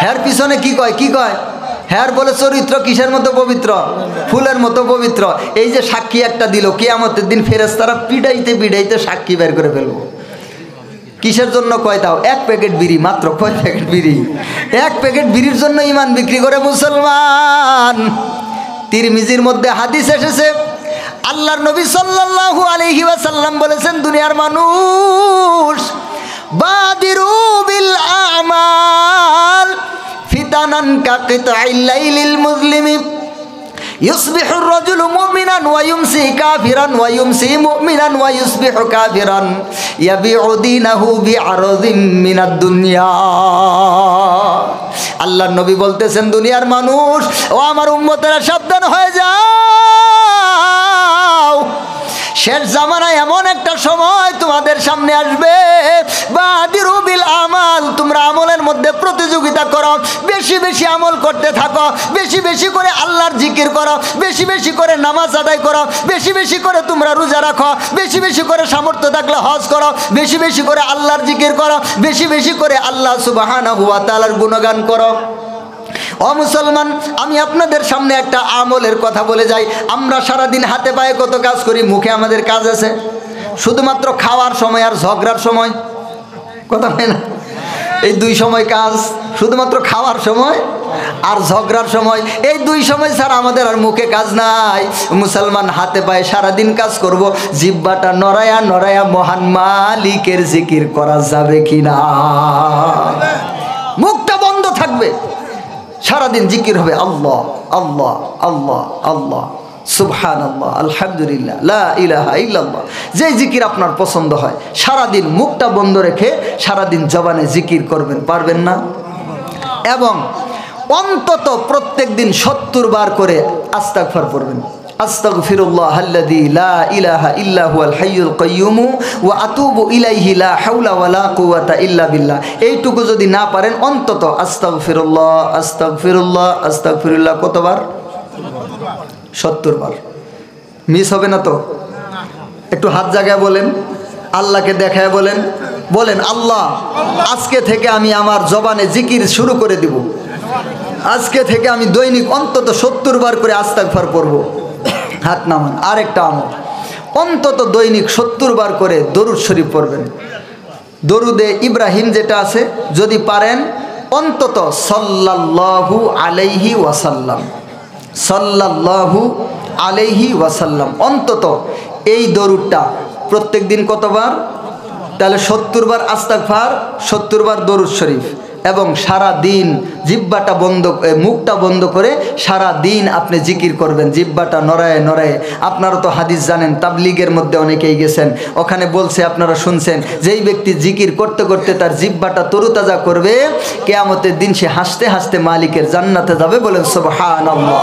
হ্যার পিছনে কি কয় হ্যার বলে চরিত্র কিসের মতো পবিত্র? ফুলের মতো পবিত্র। এই যে সাক্ষী একটা দিল, কিয়ামতের দিন ফেরেশতারা পিড়াইতে সাক্ষী বের করে ফেলবো। কিসের জন্য কয় তাও? 1 প্যাকেট বিড়ি, মাত্র কয় প্যাকেট বিড়ি? 1 প্যাকেট বিড়ির জন্য ইমান বিক্রি করে মুসলমান। তিরমিজির মধ্যে হাদিস এসেছে, আল্লাহর নবী সাল্লাল্লাহু আলাইহি ওয়াসাল্লাম বলেছেন, দুনিয়ার মানুষ বাদিরু বিল আমাল ফিতানান কাকিতাইল লাইলিল মুজলিমি ইউসবিহু আর-রাজুলু মুমিনান ওয়া ইউমসি কাফিরান ওয়া ইউমসি মুমিনান ওয়া ইউসবিহু কাফিরান ইয়াবিউ দীনাহু বিআরদিম মিনাদ দুনিয়া। আল্লাহর নবী বলতেছেন, দুনিয়ার মানুষ ও আমার উম্মতেরা সাবধান হয়ে যাও, শেষ জামানায় এমন একটা সময় তোমাদের সামনে আসবে, বাদিরু বিল আমাল, তোমরা আমলের মধ্যে প্রতিযোগিতা করো, বেশি বেশি আমল করতে থাকো, বেশি বেশি করে আল্লাহর জিকির করো, বেশি বেশি করে নামাজ আদায় করো, বেশি বেশি করে তোমরা রোজা রাখো, বেশি বেশি করে সামর্থ্য থাকলে হজ করো, বেশি বেশি করে আল্লাহর জিকির করো, বেশি বেশি করে আল্লাহ সুবহানাহু ওয়া তাআলার গুণগান করো। ও মুসলমান, আমি আপনাদের সামনে একটা আমলের কথা বলে যাই। আমরা সারাদিন হাতে পায়ে কত কাজ করি, মুখে আমাদের কাজ আছে শুধুমাত্র খাওয়ার সময় আর ঝগড়ার সময়, কথা হয় না? এই 2 সময় কাজ, শুধুমাত্র খাওয়ার সময় আর ঝগড়ার সময়, এই 2 সময় ছাড়া আমাদের আর মুখে কাজ নাই। মুসলমান হাতে পায়ে সারাদিন কাজ করব, জিহ্বাটা নড়ায়া নড়ায়া মহান মালিকের জিকির করা যাবে কিনা? মুখটা বন্ধ থাকবে, সারাদিন জিকির হবে আল্লাহ আল্লাহ আল্লাহ আল্লাহ সুবহানাল্লাহ আলহামদুলিল্লাহ লা ইলাহা ইল্লাল্লাহ। যে জিকির আপনার পছন্দ হয়, সারাদিন মুখটা বন্ধ রেখে সারাদিন জবানে জিকির করবেন, পারবেন না? এবং অন্তত প্রত্যেক দিন 70 বার করে ইস্তিগফার পড়বেন। আস্তাগফিরুল্লাহাল্লাযী লা ইলাহা ইল্লা হুয়াল হাইয়ুল কাইয়্যুম ওয়া আতুবু ইলাইহি লা হাওলা ওয়ালা কুওয়াতা ইল্লা বিল্লাহ। এইটুকু যদি না পারেন, অন্তত আস্তাগফিরুল্লাহ আস্তাগফিরুল্লাহ আস্তাগফিরুল্লাহ কতবার? 70 বার। মিস হবে না তো? একটু হাত জায়গায় বলেন, আল্লাহকে দেখায় বলেন, আল্লাহ আজকে থেকে আমি আমার জবানে জিকির শুরু করে দিব, আজকে থেকে আমি দৈনিক অন্তত 70 বার করে ইস্তিগফার পড়ব। হাত নামান। আরেকটা আমল, অন্তত দৈনিক 70 বার করে দরুদ শরীফ পড়বেন। দরুদে ইব্রাহিম যেটা আছে, যদি পারেন অন্তত সাল্লাল্লাহু আলাইহি ওয়াসাল্লাম, সাল্লাল্লাহু আলাইহি ওয়াসাল্লাম, অন্তত এই দরুদটা প্রত্যেক দিন কতবার? তাহলে 70 বার আস্তাগফার, 70 বার দরুদ শরীফ, এবং সারা দিন জিহ্বাটা বন্ধ, মুখটা বন্ধ করে সারা দিন আপনি জিকির করবেন, জিহ্বাটা নড়ায় নড়ায়। আপনারা তো হাদিস জানেন, তাবলিগের মধ্যে অনেকেই গেছেন, ওখানে বলছে, আপনারা শুনছেন, যেই ব্যক্তি জিকির করতে করতে তার জিহ্বাটা তরুতাজা করবে, কিয়ামতের দিন সে হাসতে হাসতে মালিকের জান্নাতে যাবে। বলেন সুবহানাল্লাহ।